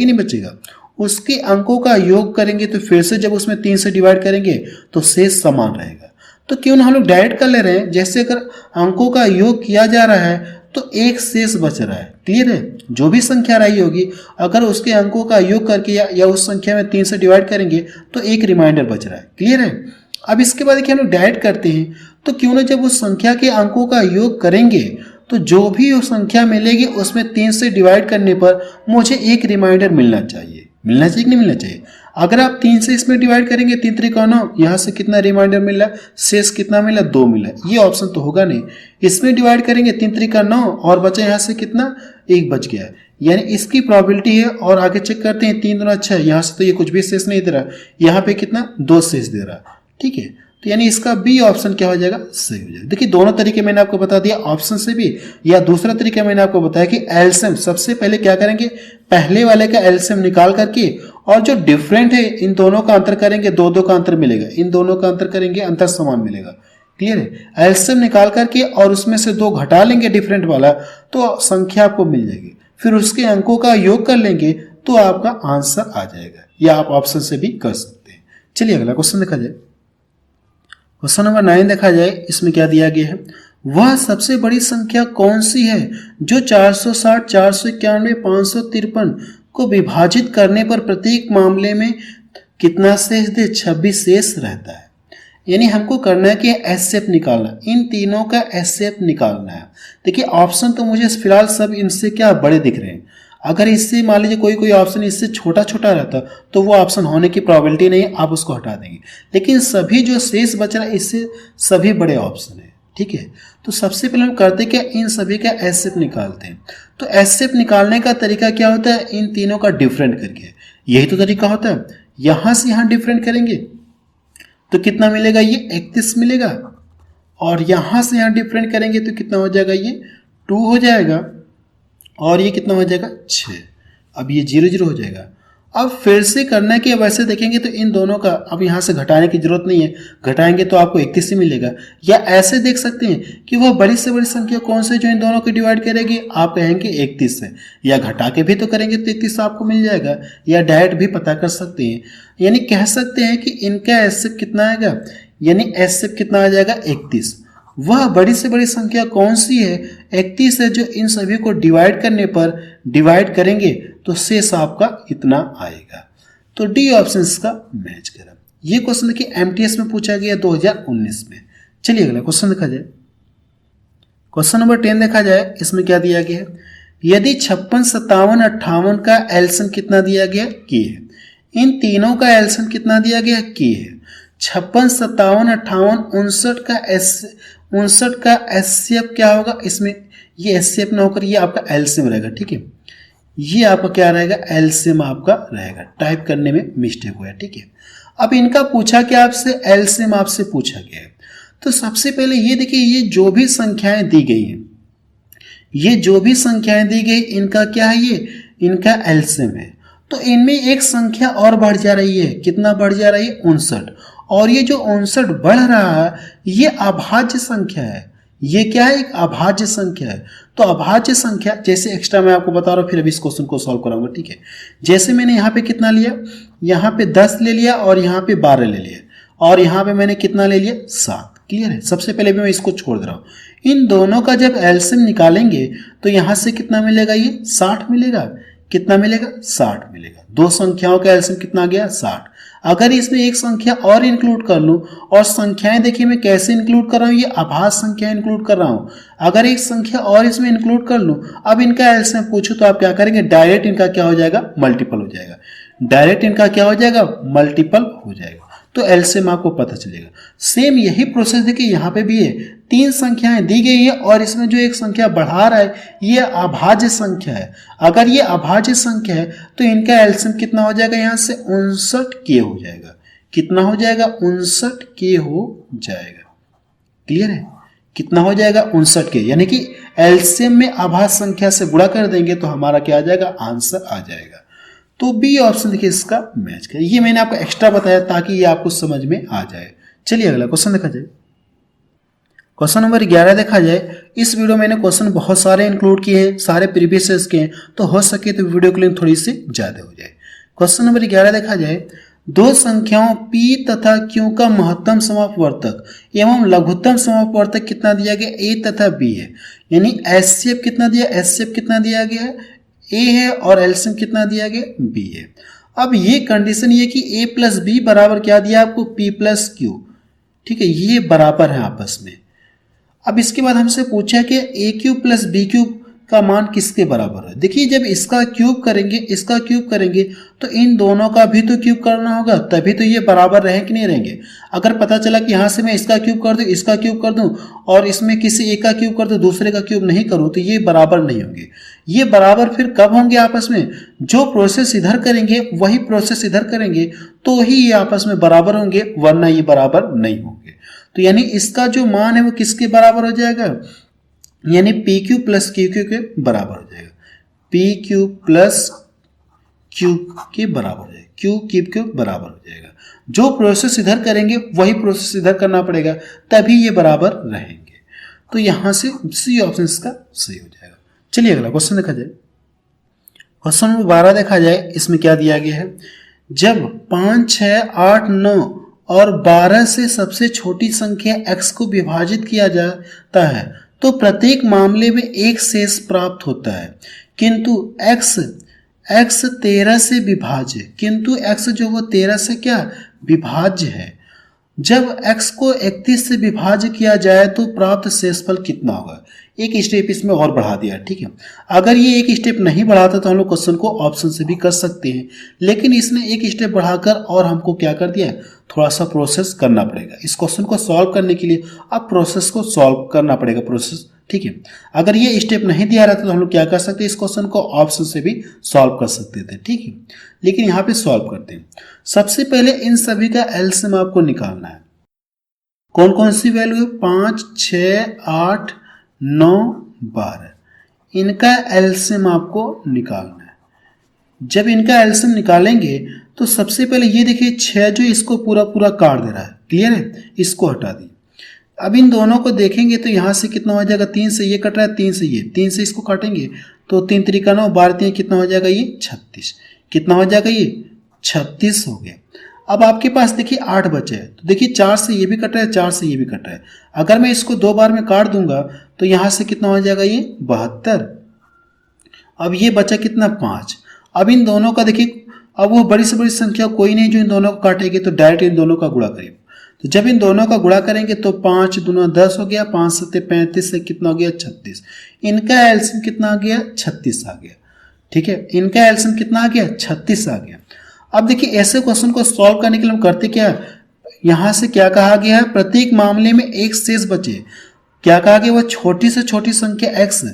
नहीं बचेगा, उसके अंकों का योग करेंगे तो फिर से जब उसमें 3 से डिवाइड करेंगे तो शेष समान रहेगा। तो क्यों ना हम लोग डायरेक्ट कर ले रहे हैं, जैसे अगर अंकों का योग किया जा रहा है तो एक शेष बच रहा है। क्लियर है, जो भी संख्या रही होगी अगर उसके अंकों का योग करके या उस संख्या में 3 से डिवाइड करेंगे तो एक रिमाइंडर बच रहा है। क्लियर है, अब इसके बाद देखिए हम लोग डायरेक्ट करते हैं, तो क्यों ना जब उस संख्या के अंकों का योग करेंगे तो जो भी वो संख्या मिलेगी उसमें 3 से डिवाइड करने पर मुझे एक रिमाइंडर मिलना चाहिए कि नहीं मिलना चाहिए। अगर आप 3 से इसमें डिवाइड करेंगे 3 3 9, यहाँ से कितना रिमाइंडर मिला, शेष कितना मिला, 2 मिला, ये ऑप्शन तो होगा नहीं। इसमें डिवाइड करेंगे 3 3 9 और बचा यहाँ से कितना, 1 बच गया, यानी इसकी प्रोबेबिलिटी है। और आगे चेक करते हैं 3 दूना 6, यहाँ से तो ये कुछ भी शेष नहीं दे रहा, यहाँ पे कितना 2 शेष दे रहा। ठीक है, तो यानी इसका बी ऑप्शन क्या हो जाएगा, सही हो जाएगा। देखिए दोनों तरीके मैंने आपको बता दिया, ऑप्शन से भी, या दूसरा तरीका मैंने आपको बताया कि एलसीएम सबसे पहले क्या करेंगे, पहले वाले का एलसीएम निकाल करके और जो डिफरेंट है इन दोनों का अंतर करेंगे, 2-2 का अंतर मिलेगा, इन दोनों का अंतर करेंगे, अंतर समान मिलेगा। क्लियर है, एलसीएम निकाल करके और उसमें से 2 घटा लेंगे डिफरेंट वाला तो संख्या आपको मिल जाएगी, फिर उसके अंकों का योग कर लेंगे तो आपका आंसर आ जाएगा, या आप ऑप्शन से भी कर सकते हैं। चलिए अगला क्वेश्चन देखा जाए। क्वेश्चन नंबर 9 देखा जाए, इसमें क्या दिया गया है, वह सबसे बड़ी संख्या कौन सी है जो 460, 491, 553 को विभाजित करने पर प्रत्येक मामले में कितना शेष दे, 26 शेष रहता है। यानी हमको करना है कि एचसीएफ निकालना, इन तीनों का एचसीएफ निकालना है। देखिए ऑप्शन तो मुझे फिलहाल सब इनसे क्या बड़े दिख रहे हैं, अगर इससे मान लीजिए कोई ऑप्शन इससे छोटा छोटा रहता तो वो ऑप्शन होने की प्रोबेबिलिटी नहीं, आप उसको हटा देंगे। लेकिन सभी जो शेष बच रहा है इससे सभी बड़े ऑप्शन है। ठीक है, तो सबसे पहले हम करते क्या, इन सभी का एचसीएफ निकालते हैं। तो एचसीएफ निकालने का तरीका क्या होता है, इन तीनों का डिफरेंट करके, यही तो तरीका होता है। यहां से यहां डिफरेंट करेंगे तो कितना मिलेगा, ये 31 मिलेगा, और यहां से यहां डिफरेंट करेंगे तो कितना हो जाएगा, ये 2 हो जाएगा, और ये कितना हो जाएगा 6। अब ये 0 0 हो जाएगा। अब फिर से करना है कि अब ऐसे देखेंगे तो इन दोनों का अब यहाँ से घटाने की जरूरत नहीं है, घटाएंगे तो आपको 31 ही मिलेगा। या ऐसे देख सकते हैं कि वह बड़ी से बड़ी संख्या कौन सी जो इन दोनों को डिवाइड करेगी, आप कहेंगे 31 से, या घटा के भी तो करेंगे तो 31 आपको मिल जाएगा, या डायरेक्ट भी पता कर सकते हैं। यानी कह सकते हैं कि इनका एचसीएफ कितना आएगा, यानी एचसीएफ कितना आ जाएगा 31। वह बड़ी से बड़ी संख्या कौन सी है, 31 है, जो इन सभी को डिवाइड करने पर डिवाइड करेंगे तो शेष आपका इतना आएगा। तो डी ऑप्शन इसका मैच करा। ये क्वेश्चन देखिए एमटीएस में पूछा गया 2019 में। चलिए अगला क्वेश्चन देखा जाए। क्वेश्चन नंबर 10 देखा जाए, इसमें क्या दिया गया है, यदि 56, 57, 58 का एलसीएम कितना दिया गया, के है। इन तीनों का एलसीएम कितना दिया गया, के है। 56, 57, 58, 59 का एचसीएफ क्या होगा, इसमें ये एचसीएफ ना होकर ये आपका एलसीएम रहेगा। ठीक है, ये आपका क्या रहेगा, एलसीएम आपका रहेगा, टाइप करने में मिस्टेक हुआ है। ठीक है, अब इनका पूछा क्या आपसे, एलसीएम आपसे पूछा गया है। तो सबसे पहले ये देखिए, ये जो भी संख्याएं दी गई हैं, ये जो भी संख्याएं दी गई इनका क्या है, ये इनका एलसीएम है। तो इनमें एक संख्या और बढ़ जा रही है, कितना बढ़ जा रही है, 59, और ये जो 59 बढ़ रहा है ये अभाज्य संख्या है। ये क्या है, एक अभाज्य संख्या है। तो अभाज्य संख्या जैसे एक्स्ट्रा मैं आपको बता रहा हूँ, फिर अभी इस क्वेश्चन को सॉल्व कराऊंगा। ठीक है, जैसे मैंने यहाँ पे कितना लिया, यहाँ पे 10 ले लिया, और यहाँ पे 12 ले लिया, और यहाँ पे मैंने कितना ले लिया, 7। क्लियर है, सबसे पहले भी मैं इसको छोड़ दे रहा हूँ। इन दोनों का जब एलसीएम निकालेंगे तो यहां से कितना मिलेगा, ये 60 मिलेगा। कितना मिलेगा, 60 मिलेगा। दो संख्याओं का एलसीएम कितना गया, 60। अगर इसमें एक संख्या और इंक्लूड कर लूं, और संख्याएं देखिए मैं कैसे इंक्लूड कर रहा हूं, ये आभास संख्या इंक्लूड कर रहा हूं। अगर एक संख्या और इसमें इंक्लूड कर लूं, अब इनका एलसीएम पूछूं तो आप क्या करेंगे, डायरेक्ट इनका क्या हो जाएगा, मल्टीपल हो जाएगा। डायरेक्ट इनका क्या हो जाएगा, मल्टीपल हो जाएगा। तो एलसीएम आपको पता चलेगा। सेम यही प्रोसेस देखिए यहाँ पे भी है। तीन संख्याएं दी गई है और इसमें जो एक संख्या बढ़ा रहा है ये अभाज्य संख्या है। अगर ये अभाज्य संख्या है तो इनका एलसीएम कितना हो जाएगा, यहाँ से 59K हो जाएगा। कितना हो जाएगा, 59K हो जाएगा। क्लियर है, कितना हो जाएगा, 59K। यानी कि एलसीएम में अभाज्य संख्या से गुणा कर देंगे तो हमारा क्या आ जाएगा, आंसर आ जाएगा। तो बी ऑप्शन देखिए इसका मैच करें। ये मैंने आपको एक्स्ट्रा बताया ताकि ये आपको समझ में आ जाए। चलिए अगला क्वेश्चन देखा जाए। क्वेश्चन नंबर 11 देखा जाए। इस वीडियो में मैंने क्वेश्चन बहुत सारे इंक्लूड किए हैं, सारे प्रीवियस ईयर्स के हैं, तो हो सके तो वीडियो की लेंथ थोड़ी सी ज्यादा हो जाए। क्वेश्चन नंबर 11 देखा जाए। दो संख्याओं P तथा Q का महत्तम समापवर्तक एवं लघुत्तम समापवर्तक कितना दिया गया, A तथा B है। यानी HCF कितना दिया, HCF कितना दिया गया है, A है, और एलसीएम कितना दिया गया, B है। अब ये कंडीशन ये कि A प्लस बी बराबर क्या दिया आपको, P प्लस क्यू। ठीक है, ये बराबर है आपस में। अब इसके बाद हमसे पूछा कि A cube plus B cube का मान किसके बराबर है। देखिए जब इसका क्यूब करेंगे, इसका क्यूब करेंगे तो इन दोनों का भी तो क्यूब करना होगा, तभी तो ये बराबर रहे कि नहीं रहेंगे। अगर पता चला कि यहाँ से मैं इसका क्यूब कर दूं, इसका क्यूब कर दूं और इसमें किसी एक का क्यूब कर दूं, दूसरे का क्यूब नहीं करूं, तो ये बराबर नहीं होंगे। ये बराबर फिर कब होंगे आपस में, जो प्रोसेस इधर करेंगे वही प्रोसेस इधर करेंगे तो ही ये आपस में बराबर होंगे, वरना ये बराबर नहीं होंगे। तो यानी इसका जो मान है वो किसके बराबर हो जाएगा, यानी P Q plus Q Q के बराबर हो जाएगा। पी क्यू प्लस क्यू के बराबर हो जाएगा, क्यू क्यूब के बराबर हो जाएगा। जो प्रोसेस इधर करेंगे वही प्रोसेस इधर करना पड़ेगा, तभी ये बराबर रहेंगे। तो यहां से सी ऑप्शन इसका सही हो जाएगा। चलिए अगला क्वेश्चन देखा जाए। क्वेश्चन नंबर 12 देखा जाए। इसमें क्या दिया गया है, जब 5, 6, 8, 9 और 12 से सबसे छोटी संख्या x को विभाजित किया जाता है तो प्रत्येक मामले में एक शेष प्राप्त होता है, किंतु x 13 से विभाज्य, किंतु x जो वो 13 से क्या विभाज्य है। जब x को 31 से विभाज्य किया जाए तो प्राप्त शेषफल कितना होगा। एक स्टेप इसमें और बढ़ा दिया, ठीक है। अगर ये एक स्टेप नहीं बढ़ाता तो हम लोग क्वेश्चन को ऑप्शन से भी कर सकते हैं, लेकिन इसने एक स्टेप बढ़ाकर और हमको क्या कर दिया, थोड़ा सा प्रोसेस करना पड़ेगा। इस क्वेश्चन को सॉल्व करने के लिए अब प्रोसेस को सॉल्व करना पड़ेगा, प्रोसेस, ठीक है। अगर ये स्टेप नहीं दिया रहता तो हम लोग क्या कर सकते, इस क्वेश्चन को ऑप्शन से भी सॉल्व कर सकते थे, ठीक है। लेकिन यहाँ पे सॉल्व करते हैं। सबसे पहले इन सभी का एलसीएम आपको निकालना है। कौन कौन सी वैल्यू है, 5, 6, 8, 9, 12, इनका एलसीएम आपको निकालना है। जब इनका एलसीएम निकालेंगे तो सबसे पहले ये देखिए 6 जो इसको पूरा पूरा काट दे रहा है, क्लियर है, इसको हटा दी। अब इन दोनों को देखेंगे तो यहाँ से कितना हो जाएगा, 3 से ये कट रहा है, 3 से ये, 3 से इसको काटेंगे तो 3 त्रिका 9, 12 3 कितना हो जाएगा, ये 36। कितना हो जाएगा, ये 36 हो गया। अब आपके पास देखिए 8 बचे हैं, तो देखिए 4 से ये भी कट रहा है, 4 से ये भी कट रहा है। अगर मैं इसको 2 बार में काट दूंगा तो यहाँ से कितना हो जाएगा, ये 72। अब ये बचा कितना, 5। अब इन दोनों का देखिए, अब वो बड़ी से बड़ी संख्या कोई नहीं जो इन दोनों को काटेगी, तो डायरेक्ट इन दोनों का गुणा करेंगे। तो जब इन दोनों का गुणा करेंगे तो 5 दूना 10 हो गया, 5 7 35 से कितना हो गया, 36। इनका एलसीएम कितना आ गया, 36 आ गया, ठीक है। इनका एलसीएम कितना आ गया, 36 आ गया। अब देखिए ऐसे क्वेश्चन को सॉल्व करने के लिए हम करते क्या है, यहां से क्या कहा गया है, प्रत्येक मामले में एक शेष बचे। क्या कहा गया, वह छोटी से छोटी संख्या x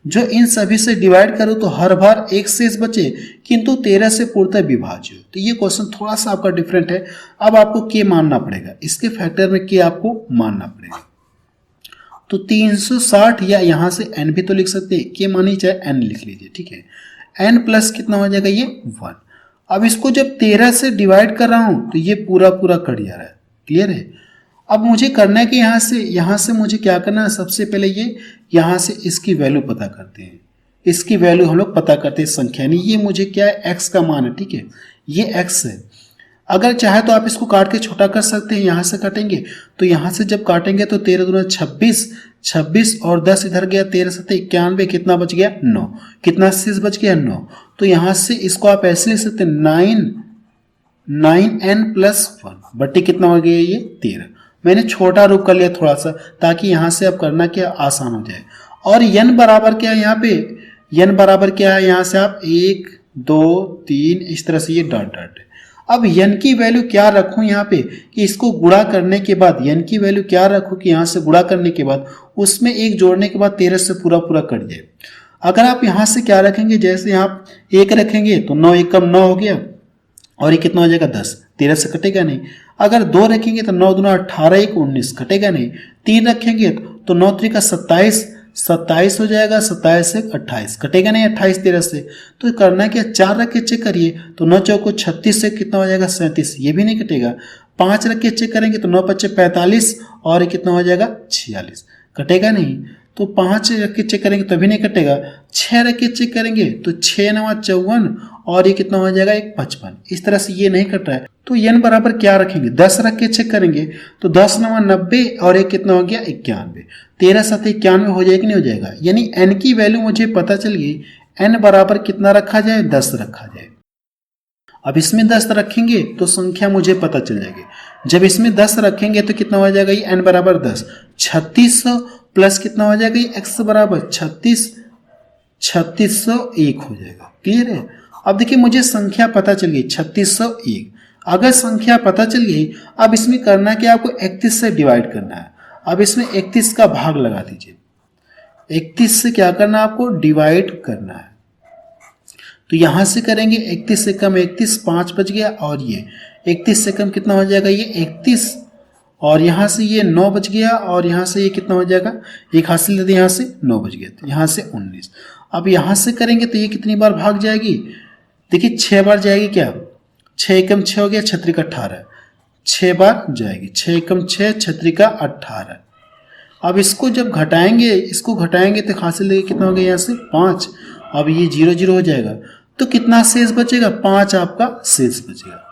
जो इन सभी से डिवाइड करो तो हर बार एक शेष बचे, किंतु 13 से पूर्णतः विभाज्य। तो ये क्वेश्चन थोड़ा सा आपका डिफरेंट है। अब आपको k मानना पड़ेगा, इसके फैक्टर में k आपको मानना पड़ेगा। तो 360 या यहां से n भी तो लिख सकते हैं, k मानी चाहे n लिख लीजिए, ठीक है। n प्लस कितना हो जाएगा, ये 1। अब इसको जब 13 से डिवाइड कर रहा हूं तो ये पूरा पूरा कट जा रहा है, क्लियर है। अब मुझे करना है कि यहाँ से मुझे क्या करना है, सबसे पहले ये यहाँ से इसकी वैल्यू पता करते हैं। इसकी वैल्यू हम लोग पता करते हैं संख्या, नहीं ये मुझे क्या है, x का मान है, ठीक है, ये x है। अगर चाहे तो आप इसको काट के छोटा कर सकते हैं, यहाँ से काटेंगे तो यहाँ से जब काटेंगे तो 13 दूना 26, 26 और 10 इधर गया, 13 7 91, कितना बच गया 9, कितना शेष बच गया 9। तो यहाँ से इसको आप ऐसे लिख सकते हैं 9n+1 बट्टी कितना हो गया ये 13। मैंने छोटा रूप कर लिया थोड़ा सा ताकि यहाँ से अब करना क्या आसान हो जाए। और n बराबर क्या है यहाँ पे, n बराबर क्या है यहाँ से आप 1 2 3 इस तरह से ये डॉट डॉट है। अब n की वैल्यू क्या रखूं यहाँ पे कि इसको गुणा करने के बाद n की वैल्यू क्या रखूं कि यहाँ से गुणा करने के बाद उसमें 1 जोड़ने के बाद 13 से पूरा पूरा कट जाए। अगर आप यहाँ से क्या रखेंगे, जैसे आप 1 रखेंगे तो 9 1 कम 9 हो गया और ये कितना हो जाएगा 10, 13 से कटेगा नहीं। अगर 2 रखेंगे तो 9 दूना 18 1 19 कटेगा नहीं। 3 रखेंगे तो 9 3 का 27 27 हो जाएगा, 27 से 28 कटेगा नहीं 28 13 से। तो करना क्या, 4 रख के चेक करिए तो 9 चौको 36 से कितना हो जाएगा 37, ये भी नहीं कटेगा। 5 रख के चेक करेंगे तो 9 5 45 और ये कितना हो जाएगा 46, कटेगा नहीं। तो 5 रख के चेक करेंगे तभी नहीं कटेगा। 6 रख के चेक करेंगे तो 6 9 54 और ये कितना हो जाएगा 55, इस तरह से ये नहीं कट रहा है। तो n बराबर क्या रखेंगे, 10 रख के चेक करेंगे तो 10 9 90 और एक कितना हो गया 91, 13 7 91 हो जाएगा नहीं हो जाएगा। यानी n की वैल्यू मुझे पता चल गई, n बराबर कितना रखा जाए 10 रखा जाए। अब इसमें 10 रखेंगे तो संख्या मुझे पता चल जाएगी। जब इसमें 10 रखेंगे तो कितना हो जाएगा ये n बराबर 10, 3600 प्लस कितना हो जाएगा ये x बराबर 36 3601 हो जाएगा। क्लियर है। अब देखिए मुझे संख्या पता चल गई 3601। अगर संख्या पता चल गई, अब इसमें करना क्या, आपको 31 से डिवाइड करना है। अब इसमें 31 का भाग लगा दीजिए, 31 से क्या करना है आपको डिवाइड करना है। तो यहां से करेंगे 31 से कम 31 5 बच गया और ये 31 से कम कितना हो जाएगा ये 31 और यहाँ से ये 9 बच गया और यहाँ से ये कितना हो जाएगा, एक हासिल दे दिया, यहाँ से 9 बच गया तो यहाँ से 19। अब यहाँ से करेंगे तो ये कितनी बार भाग जाएगी, देखिए 6 बार जाएगी। क्या 6 एकम 6 हो गया, 6 त्रिक 18, 6 बार जाएगी, 6 एकम 6 6 त्रिक 18। अब इसको जब घटाएंगे, इसको घटाएंगे तो हासिल देगी कितना हो गया यहाँ से 5। अब ये 0 0 हो जाएगा तो कितना शेष बचेगा, 5 आपका शेष बचेगा।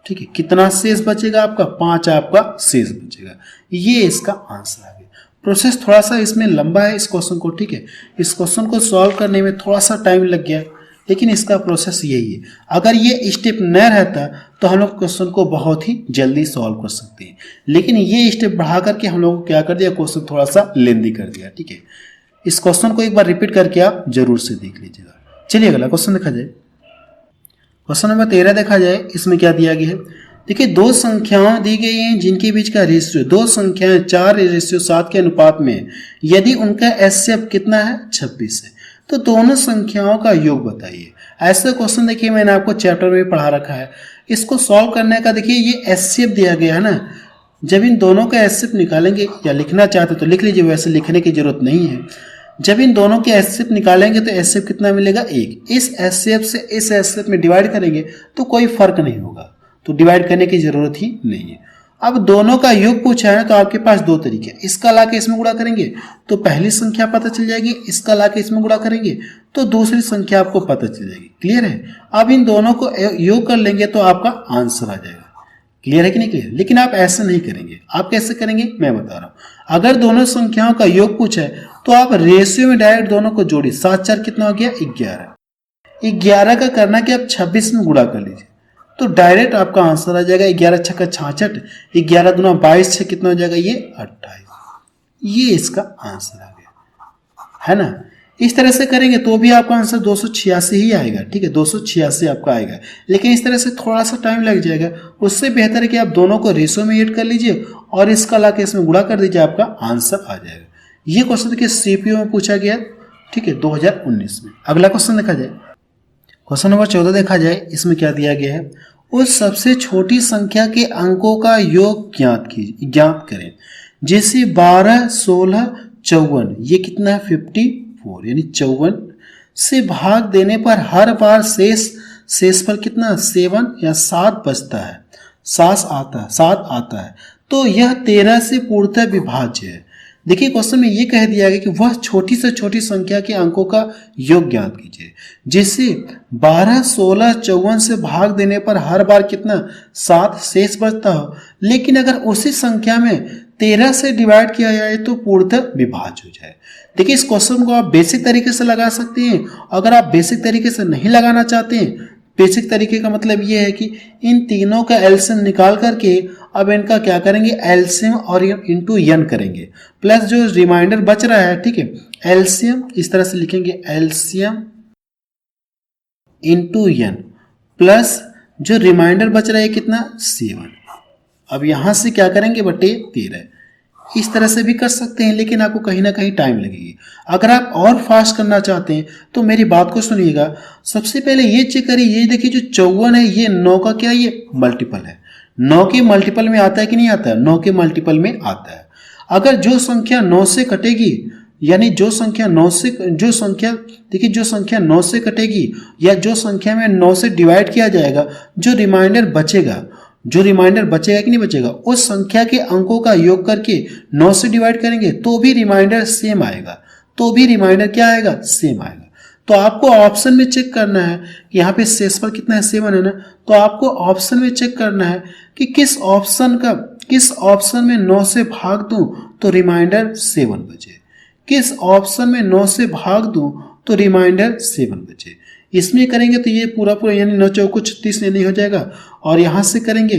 ठीक है, कितना शेष बचेगा आपका 5 आपका शेष बचेगा। ये इसका आंसर आ गया। प्रोसेस थोड़ा सा इसमें लंबा है इस क्वेश्चन को। ठीक है, इस क्वेश्चन को सॉल्व करने में थोड़ा सा टाइम लग गया, लेकिन इसका प्रोसेस यही है। अगर ये स्टेप न रहता तो हम लोग क्वेश्चन को बहुत ही जल्दी सॉल्व कर सकते हैं, लेकिन ये स्टेप बढ़ा करके हम लोग को क्या कर दिया, क्वेश्चन थोड़ा सा लेंदी कर दिया। ठीक है, इस क्वेश्चन को एक बार रिपीट करके आप जरूर से देख लीजिएगा। चलिए अगला क्वेश्चन देखा जाए। क्वेश्चन नंबर 13 देखा जाए। इसमें क्या दिया गया है, देखिए दो संख्याएं दी गई हैं जिनके बीच का रेशियो, दो संख्याएं 4:7 के अनुपात में है। यदि उनका एचसीएफ कितना है 26 है, तो दोनों संख्याओं का योग बताइए। ऐसा क्वेश्चन देखिए मैंने आपको चैप्टर में पढ़ा रखा है। इसको सॉल्व करने का देखिए ये एचसीएफ दिया गया है ना, जब इन दोनों का एचसीएफ निकालेंगे, या लिखना चाहते तो लिख लीजिए, वैसे लिखने की जरूरत नहीं है। जब इन दोनों के एचसीएफ निकालेंगे तो एचसीएफ कितना मिलेगा 1। इस एचसीएफ से इस एचसीएफ में डिवाइड करेंगे तो कोई फर्क नहीं होगा, तो डिवाइड करने की जरूरत ही नहीं है। अब दोनों का योग पूछा है तो आपके पास दो तरीके, इसका लाके इसमें गुणा करेंगे तो पहली संख्या पता चल जाएगी, इसका लाके इसमें गुणा करेंगे तो दूसरी संख्या आपको पता चल जाएगी। क्लियर है। अब इन दोनों को योग कर लेंगे तो आपका आंसर आ जाएगा। क्लियर है कि नहीं क्लियर। लेकिन आप ऐसे नहीं करेंगे। आप कैसे करेंगे मैं बता रहा हूं। अगर दोनों संख्याओं का योग पूछा है तो आप रेशियो में डायरेक्ट दोनों को जोड़िए। 7 4 कितना हो गया 11। 11 का करना कि आप 26 में गुणा कर लीजिए तो डायरेक्ट आपका आंसर आ जाएगा 11 छक्का 66, 11 दूना 22 से कितना हो जाएगा ये 28। ये इसका आंसर आ गया है ना। इस तरह से करेंगे तो भी आपका आंसर 286 ही आएगा। ठीक है, 286 आपका आएगा, लेकिन इस तरह से थोड़ा सा टाइम लग जाएगा। उससे बेहतर है कि आप दोनों को रेशो में ऐड कर लीजिए और इसका लाके इसमें गुणा कर दीजिए, आपका आंसर आ जाएगा। ये क्वेश्चन देखिए सीपीओ में पूछा गया। ठीक है, 2019 में। अगला क्वेश्चन देखा जाए। क्वेश्चन नंबर 14 देखा जाए। इसमें क्या दिया गया है, उस सबसे छोटी संख्या के अंकों का योग ज्ञात करें। जैसे 12 16 54, ये कितना है 54, यानी 54 से भाग देने पर हर बार शेष पर कितना 7 या 7 बचता है, 7 आता है, तो यह 13 से पूर्णतः विभाज्य है। देखिए क्वेश्चन में ये कह दिया गया कि वह छोटी से छोटी संख्या के अंकों का योग ज्ञात कीजिए। जैसे 12 16 54 से भाग देने पर हर बार कितना 7 शेष बचता हो, लेकिन अगर उसी संख्या में 13 से डिवाइड किया जाए तो पूर्णतः विभाज्य हो जाए। देखिए, इस क्वेश्चन को आप बेसिक तरीके से लगा सकते हैं। अगर आप बेसिक तरीके से नहीं लगाना चाहते हैं, बेसिक तरीके का मतलब ये है कि इन तीनों का एलसीएम निकाल करके अब इनका क्या करेंगे, एलसीएम और इंटू एन करेंगे, प्लस जो रिमाइंडर बच रहा है, ठीक है, एलसीएम इस तरह से लिखेंगे, एलसीएम इंटू एन, प्लस जो रिमाइंडर बच रहा है कितना, 7। अब यहां से क्या करेंगे, बटे 13। इस तरह से भी कर सकते हैं, लेकिन आपको कहीं ना कहीं टाइम लगेगी। अगर आप और फास्ट करना चाहते हैं तो मेरी बात को सुनिएगा। सबसे पहले ये चेक करिए, ये देखिए जो 54 है ये 9 का क्या, ये मल्टीपल है। 9 के मल्टीपल में आता है कि नहीं आता है, 9 के मल्टीपल में आता है। अगर जो संख्या 9 से कटेगी, यानी जो संख्या 9 से, जो संख्या देखिए जो संख्या 9 से कटेगी या जो संख्या में 9 से डिवाइड किया जाएगा, जो रिमाइंडर बचेगा, जो रिमाइंडर बचेगा कि नहीं बचेगा, उस संख्या के अंकों का योग करके 9 से डिवाइड करेंगे तो भी रिमाइंडर सेम आएगा, तो भी रिमाइंडर क्या आएगा, सेम आएगा। तो आपको ऑप्शन में चेक करना है कि यहाँ पे शेषफल कितना है, 7 है ना, तो आपको ऑप्शन में चेक करना है कि किस ऑप्शन में 9 से भाग दूं तो रिमाइंडर 7 बचे, किस ऑप्शन में 9 से भाग दूं तो रिमाइंडर 7 बचे। इसमें करेंगे तो ये पूरा पूरा यानी 9 चौको 36 नहीं हो जाएगा, और यहाँ से करेंगे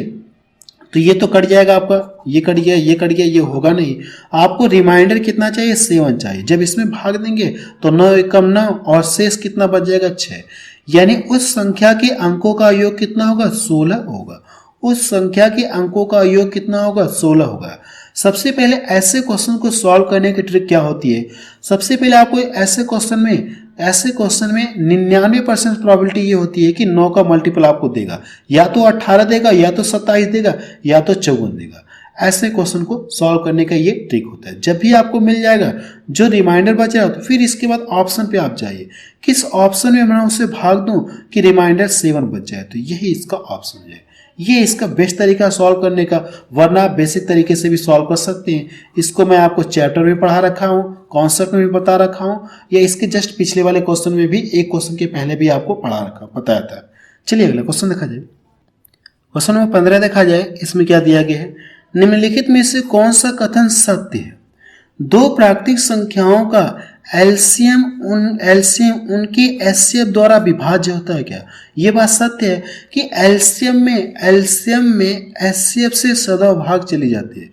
तो ये तो कट जाएगा आपका, ये कट गया, ये कट गया, ये होगा नहीं। आपको रिमाइंडर कितना चाहिए, 7 चाहिए। जब इसमें भाग देंगे तो 9 एकम 9 और शेष कितना बच जाएगा, 6। यानी उस संख्या के अंकों का योग कितना होगा, 16 होगा। उस संख्या के अंकों का योग कितना होगा, 16 होगा। सबसे पहले ऐसे क्वेश्चन को सॉल्व करने की ट्रिक क्या होती है, सबसे पहले आपको ऐसे क्वेश्चन में 99% प्रोबेबिलिटी ये होती है कि 9 का मल्टीपल आपको देगा, या तो 18 देगा, या तो 27 देगा, या तो 54 देगा। ऐसे क्वेश्चन को सॉल्व करने का ये ट्रिक होता है। जब भी आपको मिल जाएगा जो रिमाइंडर बचा तो फिर इसके बाद ऑप्शन पे आप जाइए, किस ऑप्शन में मैं उसे भाग दूं कि रिमाइंडर 7 बच जाए, तो यही इसका ऑप्शन है। ये इसका बेस्ट तरीका सॉल्व करने का, वरना आप बेसिक तरीके से भी सॉल्व कर सकते हैं। इसको मैं आपको चैप्टर में पढ़ा रखा हूँ, कॉन्सेप्ट में भी बता रखा हूँ, या इसके जस्ट पिछले वाले क्वेश्चन में भी एक क्वेश्चन के पहले भी आपको बताया था। चलिए अगला क्वेश्चन देखा जाए। क्वेश्चन नंबर 15 देखा जाए। इसमें क्या दिया गया है, निम्नलिखित में से कौन सा कथन सत्य है, दो प्राकृतिक संख्याओं का एलसीएम उनके एचसीएफ द्वारा विभाज्य होता है क्या। ये बात सत्य है कि एलसीएम में एचसीएफ से सदैव भाग चली जाती है,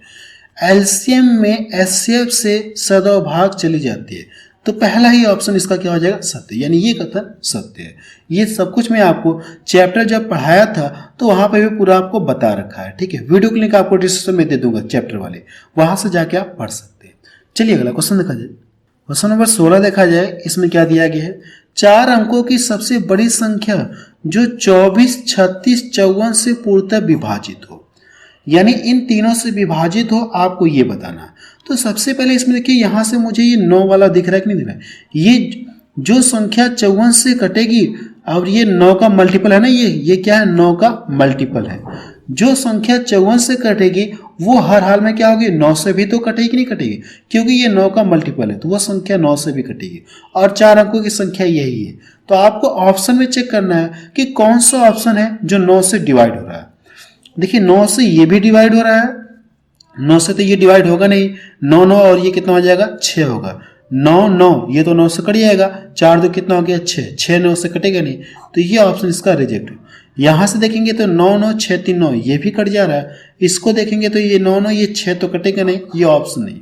एलसीएम में एचसीएफ से सदैव भाग चली जाती है। तो पहला ही ऑप्शन इसका क्या हो जाएगा, सत्य, यानी ये कथन सत्य है। ये सब कुछ मैं आपको चैप्टर जब पढ़ाया था तो वहां पर भी पूरा आपको बता रखा है, ठीक है। वीडियो के लिंक आपको डिस्क्रिप्शन में दे दूंगा चैप्टर वाले, वहां से जाके आप पढ़ सकते हैं। चलिए अगला क्वेश्चन देखा जाए। क्वेश्चन नंबर 16 देखा जाए। इसमें क्या दिया गया है, 4 अंकों की सबसे बड़ी संख्या जो 24, 36, 54 से पूर्णतः विभाजित हो, यानी इन तीनों से विभाजित हो, आपको ये बताना। तो सबसे पहले इसमें देखिए, यहां से मुझे ये 9 वाला दिख रहा है कि नहीं दिख रहा है, ये जो संख्या 54 से कटेगी और ये 9 का मल्टीपल है ना, ये क्या है, 9 का मल्टीपल है। जो संख्या 54 से कटेगी वो हर हाल में क्या होगी, 9 से भी तो कटेगी कि नहीं कटेगी, क्योंकि ये 9 का मल्टीपल है तो वह संख्या 9 से भी कटेगी, और 4 अंकों की संख्या यही है। तो आपको ऑप्शन में चेक करना है कि कौन सा ऑप्शन है जो 9 से डिवाइड हो रहा है। देखिए 9 से ये भी डिवाइड हो रहा है, 9 से तो ये डिवाइड होगा नहीं, 9 9 और ये कितना हो जाएगा, 6 होगा। 9 9 ये तो 9 से कट जाएगा, 4 2 कितना हो गया, 6 6 9 से कटेगा नहीं, तो ये ऑप्शन इसका रिजेक्ट है। यहां से देखेंगे तो 9 9 6 3 9 ये भी कट जा रहा है, इसको देखेंगे तो ये 9 9 ये 6 तो कटेगा नहीं, ये ऑप्शन नहीं।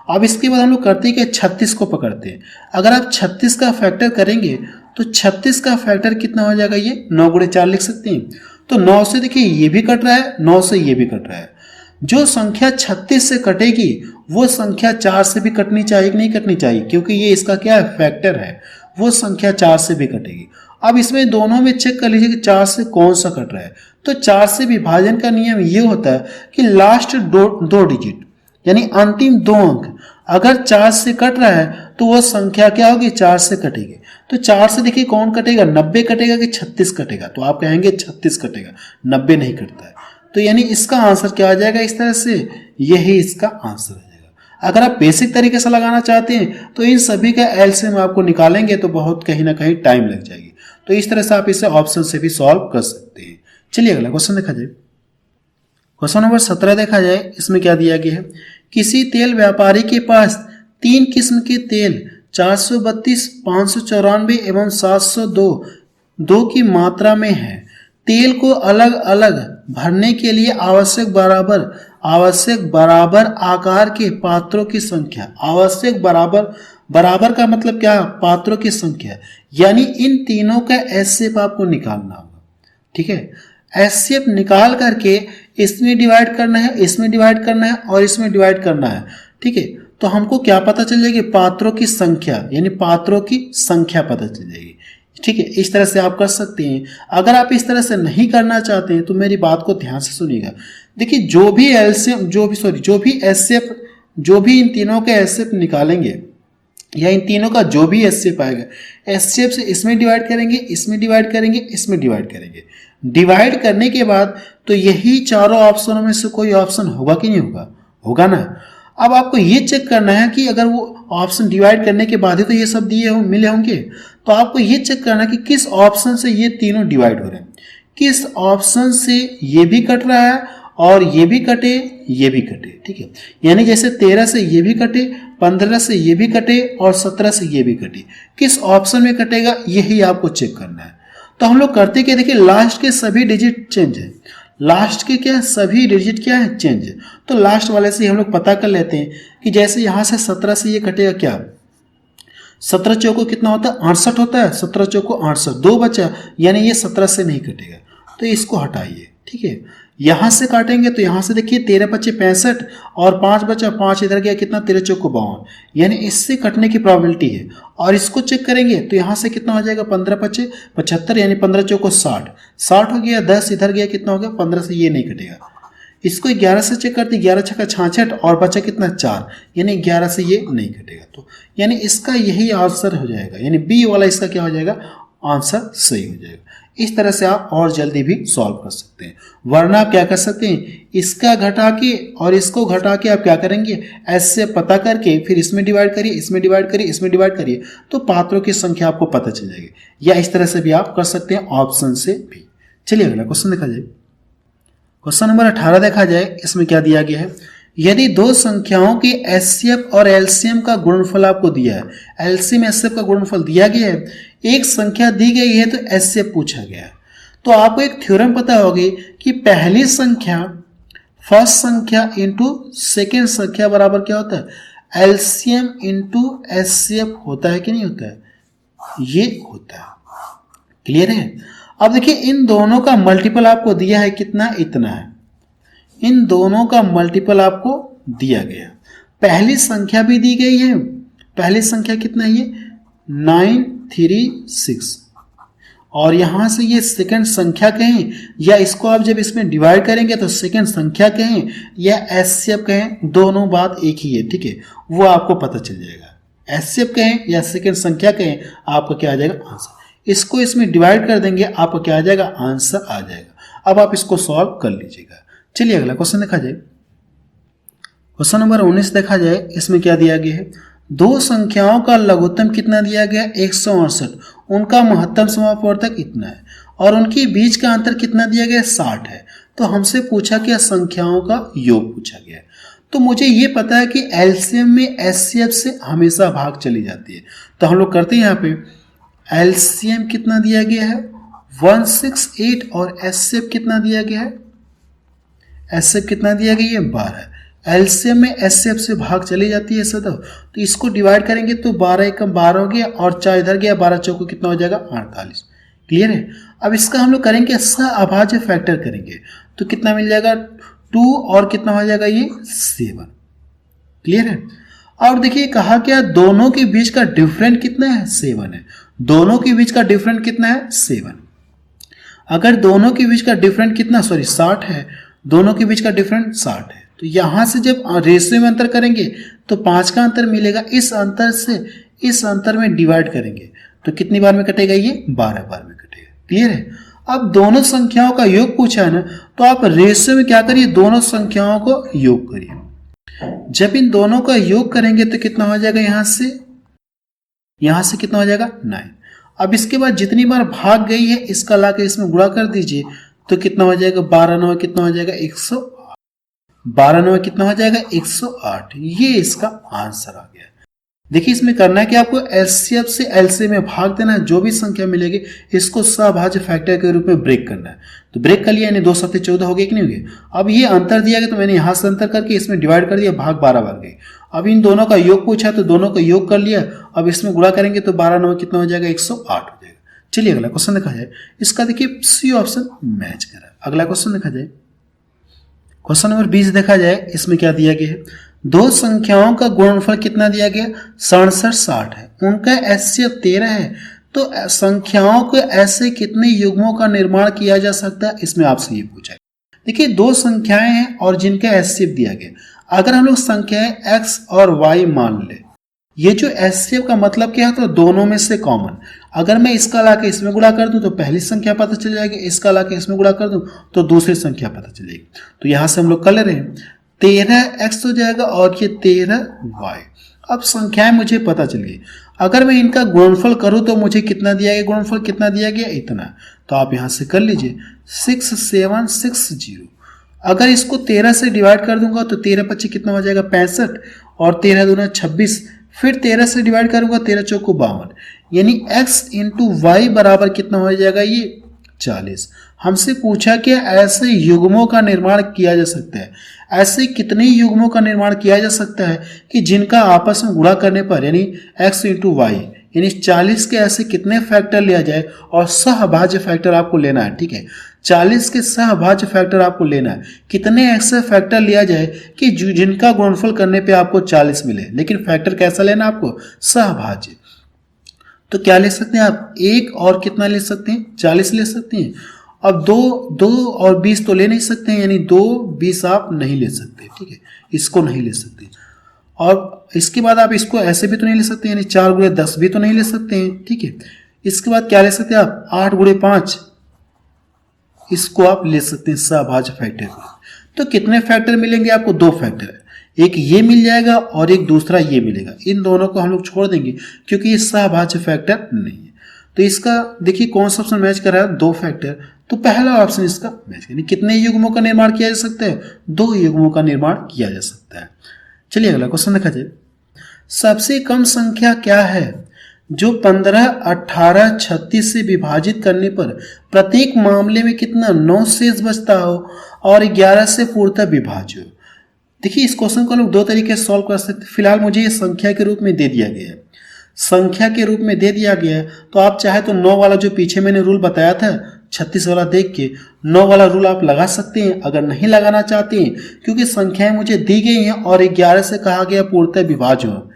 अब इसके बाद हम लोग करते हैं कि 36 को पकड़ते हैं। अगर आप 36 का फैक्टर करेंगे तो 36 का फैक्टर कितना हो जाएगा, ये 9 गुणे 4 लिख सकते हैं। तो 9 से देखिए ये भी कट रहा है, 9 से ये भी कट रहा है। जो संख्या 36 से कटेगी वो संख्या 4 से भी कटनी चाहिए कि नहीं कटनी चाहिए, क्योंकि ये इसका क्या है, फैक्टर है, वो संख्या 4 से भी कटेगी। अब इसमें दोनों में चेक कर लीजिए कि 4 से कौन सा कट रहा है। तो 4 से विभाजन का नियम ये होता है कि लास्ट दो डिजिट यानी अंतिम 2 अंक अगर 4 से कट रहा है तो वह संख्या क्या होगी, 4 से कटेगी। तो 4 से देखिए कौन कटेगा, 90 कटेगा कि 36 कटेगा, तो आप कहेंगे 36 कटेगा, 90 नहीं कटता है। तो यानी इसका आंसर क्या आ जाएगा, इस तरह से यही इसका आंसर है। अगर आप बेसिक तरीके से लगाना चाहते हैं तो इन सभी का एलसीएम आपको निकालेंगे तो बहुत कहीं ना कहीं टाइम लग जाएगी। तो इस तरह से आप इसे ऑप्शन से भी सॉल्व कर सकते हैं। चलिए अगला क्वेश्चन देखा जाए। क्वेश्चन नंबर 17 देखा जाए। इसमें क्या दिया गया है किसी तेल व्यापारी के पास 3 किस्म के तेल 432, 594 एवं 702 दो की मात्रा में है। तेल को अलग अलग भरने के लिए आवश्यक बराबर आकार के पात्रों की संख्या, आवश्यक बराबर का मतलब क्या, पात्रों की संख्या, यानी इन तीनों का एचसीएफ आपको निकालना होगा। ठीक है, एचसीएफ निकाल करके इसमें डिवाइड करना है, इसमें डिवाइड करना है और इसमें डिवाइड करना है। ठीक है, तो हमको क्या पता चल जाएगी, पात्रों की संख्या, यानी पात्रों की संख्या पता चल जाएगी। ठीक है, इस तरह से आप कर सकते हैं। अगर आप इस तरह से नहीं करना चाहते हैं तो मेरी बात को ध्यान से सुनिएगा। देखिए, जो भी एचसीएफ, जो भी इन तीनों के एचसीएफ निकालेंगे या इन तीनों का जो भी एचसीएफ आएगा, एचसीएफ से इसमें डिवाइड करेंगे, इसमें डिवाइड करेंगे, इसमें डिवाइड करेंगे। डिवाइड करने के बाद तो यही चारों ऑप्शनों में से कोई ऑप्शन होगा कि नहीं होगा, होगा ना। अब आपको ये चेक करना है कि अगर वो ऑप्शन डिवाइड करने के बाद ही तो ये सब दिए मिले होंगे, तो आपको ये चेक करना है कि किस ऑप्शन से ये तीनों डिवाइड हो रहे हैं, किस ऑप्शन से ये भी कट रहा है और ये भी कटे, ये भी कटे। ठीक है, यानी जैसे 13 से ये भी कटे, 15 से ये भी कटे और 17 से ये भी कटे, किस ऑप्शन में कटेगा यही आपको चेक करना है। तो हम लोग करते क्या, देखिए लास्ट के सभी डिजिट चेंज है, लास्ट के क्या सभी डिजिट क्या है, चेंज है। तो लास्ट वाले से हम लोग पता कर लेते हैं कि जैसे यहाँ से 17 से ये कटेगा क्या, 17 चौको कितना होता है, 68 होता है, 17 चौको 68, 2 बचा, यानी ये 17 से नहीं कटेगा, तो इसको हटाइए। ठीक है, यहाँ से काटेंगे तो यहाँ से देखिए 13 बचे 65 और 5 बचा, 5 इधर गया, कितना 13 चौको 52, यानी इससे कटने की प्रोबेबिलिटी है। और इसको चेक करेंगे तो यहाँ से कितना हो जाएगा, 15 बचे 75, यानी 15 चौको 60 हो गया, 10 इधर गया, कितना हो गया 15 से ये नहीं कटेगा। इसको 11 से चेक करते, 11 छक्का 66 और बचा कितना 4, यानी 11 से ये नहीं कटेगा। तो यानी इसका यही आंसर हो जाएगा, यानी बी वाला इसका क्या हो जाएगा, आंसर सही हो जाएगा। इस तरह से आप और जल्दी भी सॉल्व कर सकते हैं। वरना आप क्या कर सकते हैं, इसका घटा के और इसको घटा के आप क्या करेंगे, ऐसे पता करके फिर इसमें डिवाइड करिए, इसमें डिवाइड करिए, इसमें डिवाइड करिए, तो पात्रों की संख्या आपको पता चल जाएगी। या इस तरह से भी आप कर सकते हैं, ऑप्शन से भी। चलिए अगला क्वेश्चन देखा जाए। क्वेश्चन नंबर 18 देखा जाए, इसमें क्या दिया गया है, यदि दो संख्याओं के एचसीएफ और एलसीएम का गुणनफल आपको दिया है, एलसीएम एचसीएफ का गुणनफल दिया गया है, एक संख्या दी गई है तो एचसीएफ पूछा गया है, तो आपको एक थ्योरम पता होगी कि पहली संख्या फर्स्ट संख्या इंटू सेकेंड संख्या बराबर क्या होता है, एलसीएम इंटू एचसीएफ होता है कि नहीं होता है, ये होता है। क्लियर है। अब देखिए इन दोनों का मल्टीपल आपको दिया है कितना, इतना है, इन दोनों का मल्टीपल आपको दिया गया। पहली संख्या भी दी गई है, पहली संख्या कितना है, ये 936, और यहां से ये सेकंड संख्या कहें या इसको आप जब इसमें डिवाइड करेंगे तो सेकंड संख्या कहें या एचसीएफ कहें, दोनों बात एक ही है। ठीक है, वो आपको पता चल जाएगा, एचसीएफ कहें या सेकंड संख्या कहें, आपका क्या आ जाएगा, आंसर। इसको इसमें डिवाइड कर देंगे, आपका क्या आ जाएगा, आंसर आ जाएगा। अब आप इसको सॉल्व कर लीजिएगा। चलिए अगला क्वेश्चन देखा जाए। क्वेश्चन नंबर 19 देखा जाए, इसमें क्या दिया गया है, दो संख्याओं का लघुत्तम कितना दिया गया, 168, उनका महत्तम समापवर्तक इतना है और उनके बीच का अंतर कितना दिया गया, 60 है। तो हमसे पूछा गया संख्याओं का योग पूछा गया है। तो मुझे ये पता है कि एलसीएम में एचसीएफ से हमेशा भाग चली जाती है, तो हम लोग करते हैं यहाँ पे, एलसीएम कितना दिया गया है 168 और एचसीएफ कितना दिया गया है, एचसीएफ कितना दिया गया है 12। एलसीएम में एचसीएफ से भाग चली जाती है सदा, तो इसको डिवाइड करेंगे तो 12 एकम 12 हो गया और 4 इधर गया, 12 चौको कितना हो जाएगा, 48। क्लियर है। अब इसका हम लोग करेंगे सहअभाज्य फैक्टर करेंगे तो कितना मिल जाएगा, 2 और कितना हो जाएगा, ये 7। क्लियर है। और देखिए कहा क्या, दोनों के बीच का डिफरेंट कितना है, 7 है। दोनों के बीच का डिफरेंट कितना है, 7। अगर दोनों के बीच का डिफरेंट कितना, 60 है, दोनों के बीच का डिफरेंट 60 है, तो यहां से जब रेशियो में अंतर करेंगे तो 5 का अंतर मिलेगा, इस अंतर से इस अंतर में डिवाइड करेंगे तो कितनी बार में कटेगा, ये 12 बार में कटेगा। क्लियर है। अब दोनों संख्याओं का योग पूछा है ना, तो आप रेशियो में क्या करिए, दोनों संख्याओं को योग करिए। जब इन दोनों का योग करेंगे तो कितना हो जाएगा, यहां से कितना हो जाएगा, 9। अब इसके बाद जितनी बार भाग गई है इसका लाके इसमें गुणा कर दीजिए तो कितना हो जाएगा, 12 9 कितना हो जाएगा, 108। 12 9 कितना हो जाएगा 108। ये इसका आंसर आ गया। देखिए इसमें करना है कि आपको एलसीएम से एलसीएम में भाग देना है, जो भी संख्या मिलेगी इसको सहभाज्य फैक्टर के रूप में ब्रेक करना है। तो ब्रेक कर लिया, यानी 2 7 14 हो गया कि नहीं हो गया। अब ये अंतर दिया गया तो मैंने यहाँ से अंतर करके इसमें डिवाइड कर दिया, भाग 12 बन गई। अब इन दोनों का योग पूछा तो दोनों का योग कर लिया। अब इसमें गुणा करेंगे तो 12 9 कितना हो जाएगा 108 हो जाएगा। चलिए अगला क्वेश्चन देखा जाए। इसका देखिए सी ऑप्शन मैच करा। अगला क्वेश्चन देखा जाए, क्वेश्चन नंबर 20 देखा जाए। इसमें क्या दिया गया है, दो संख्याओं का गुणनफल कितना दिया गया 67 60 है, उनका एचसीएफ 13 है, तो संख्याओं के ऐसे कितने युग्मों का निर्माण किया जा सकता है, इसमें आपसे ये पूछा है। देखिए दो संख्याएं हैं और जिनका एचसीएफ दिया गया। अगर हम लोग संख्याएं x और y मान ले, ये जो एचसीएफ का मतलब क्या है, तो दोनों में से कॉमन। अगर मैं इसका लाके इसमें गुणा कर दूं तो पहली संख्या पता चल जाएगी, इसका लाके इसमें गुणा कर दूं तो दूसरी संख्या पता चलेगी। तो यहां से हम लोग कर ले रहे हैं 13x हो जाएगा और ये 13y। अब संख्याएं मुझे पता चल गई। अगर मैं इनका गुणनफल करूं तो मुझे कितना दिया गया, गुणनफल कितना दिया गया इतना। तो आप यहां से कर लीजिए 6760। अगर इसको 13 से डिवाइड कर दूंगा तो 13 25 कितना हो जाएगा 65 और 13 दूना 26। फिर 13 से डिवाइड करूंगा 13 चौको 52, यानी x इंटू वाई बराबर कितना हो जाएगा ये 40। हमसे पूछा कि ऐसे युग्मों का निर्माण किया जा सकता है। ऐसे कितने युग्मों का निर्माण किया जा सकता है कि जिनका आपस में गुणा करने पर यानी x इंटू वाई यानी 40 के ऐसे कितने फैक्टर लिया जाए और सहभाज्य फैक्टर आपको लेना है। ठीक है, 40 के सहभाज्य फैक्टर आपको लेना है। कितने ऐसे फैक्टर लिया जाए कि जिनका गुणनफल करने पे आपको 40 मिले, लेकिन फैक्टर कैसा लेना आपको सहभाज्य। तो क्या ले सकते हैं आप, एक और कितना ले सकते हैं 40 ले सकते हैं। अब 2 और 20 तो ले नहीं सकते हैं, यानी 2 20 आप नहीं ले सकते। ठीक है, इसको नहीं ले सकते। और इसके बाद आप इसको ऐसे भी तो नहीं ले सकते, यानी 4 गुणे 10 भी तो नहीं ले सकते हैं। ठीक है, इसके बाद क्या ले सकते हैं आप 8 गुणे 5, इसको आप ले सकते हैं सहभाज्य फैक्टर को। तो कितने फैक्टर मिलेंगे आपको, 2 फैक्टर, एक ये मिल जाएगा और एक दूसरा ये मिलेगा। इन दोनों को हम लोग छोड़ देंगे क्योंकि ये सहभाज्य फैक्टर नहीं है। तो इसका देखिए कौन सा ऑप्शन मैच कर रहा है, 2 फैक्टर। तो पहला ऑप्शन इसका मैच करें। कितने युग्मों का निर्माण किया जा सकता है, 2 युग्मों का निर्माण किया जा सकता है। चलिए अगला क्वेश्चन देखा जाए। सबसे कम संख्या क्या है जो 15 18 36 से विभाजित करने पर प्रत्येक मामले में कितना 9 शेष बचता हो और 11 से पूर्णतः विभाज्य हो। देखिए इस क्वेश्चन को हम लोग 2 तरीके से सॉल्व कर सकते हैं। फिलहाल मुझे ये संख्या के रूप में दे दिया गया है, संख्या के रूप में दे दिया गया है। तो आप चाहे तो 9 वाला जो पीछे मैंने रूल बताया था 36 वाला देख के 9 वाला रूल आप लगा सकते हैं। अगर नहीं लगाना चाहते हैं क्योंकि संख्याएं मुझे दी गई हैं और 11 से कहा गया पूर्णतः विभाज्य हो,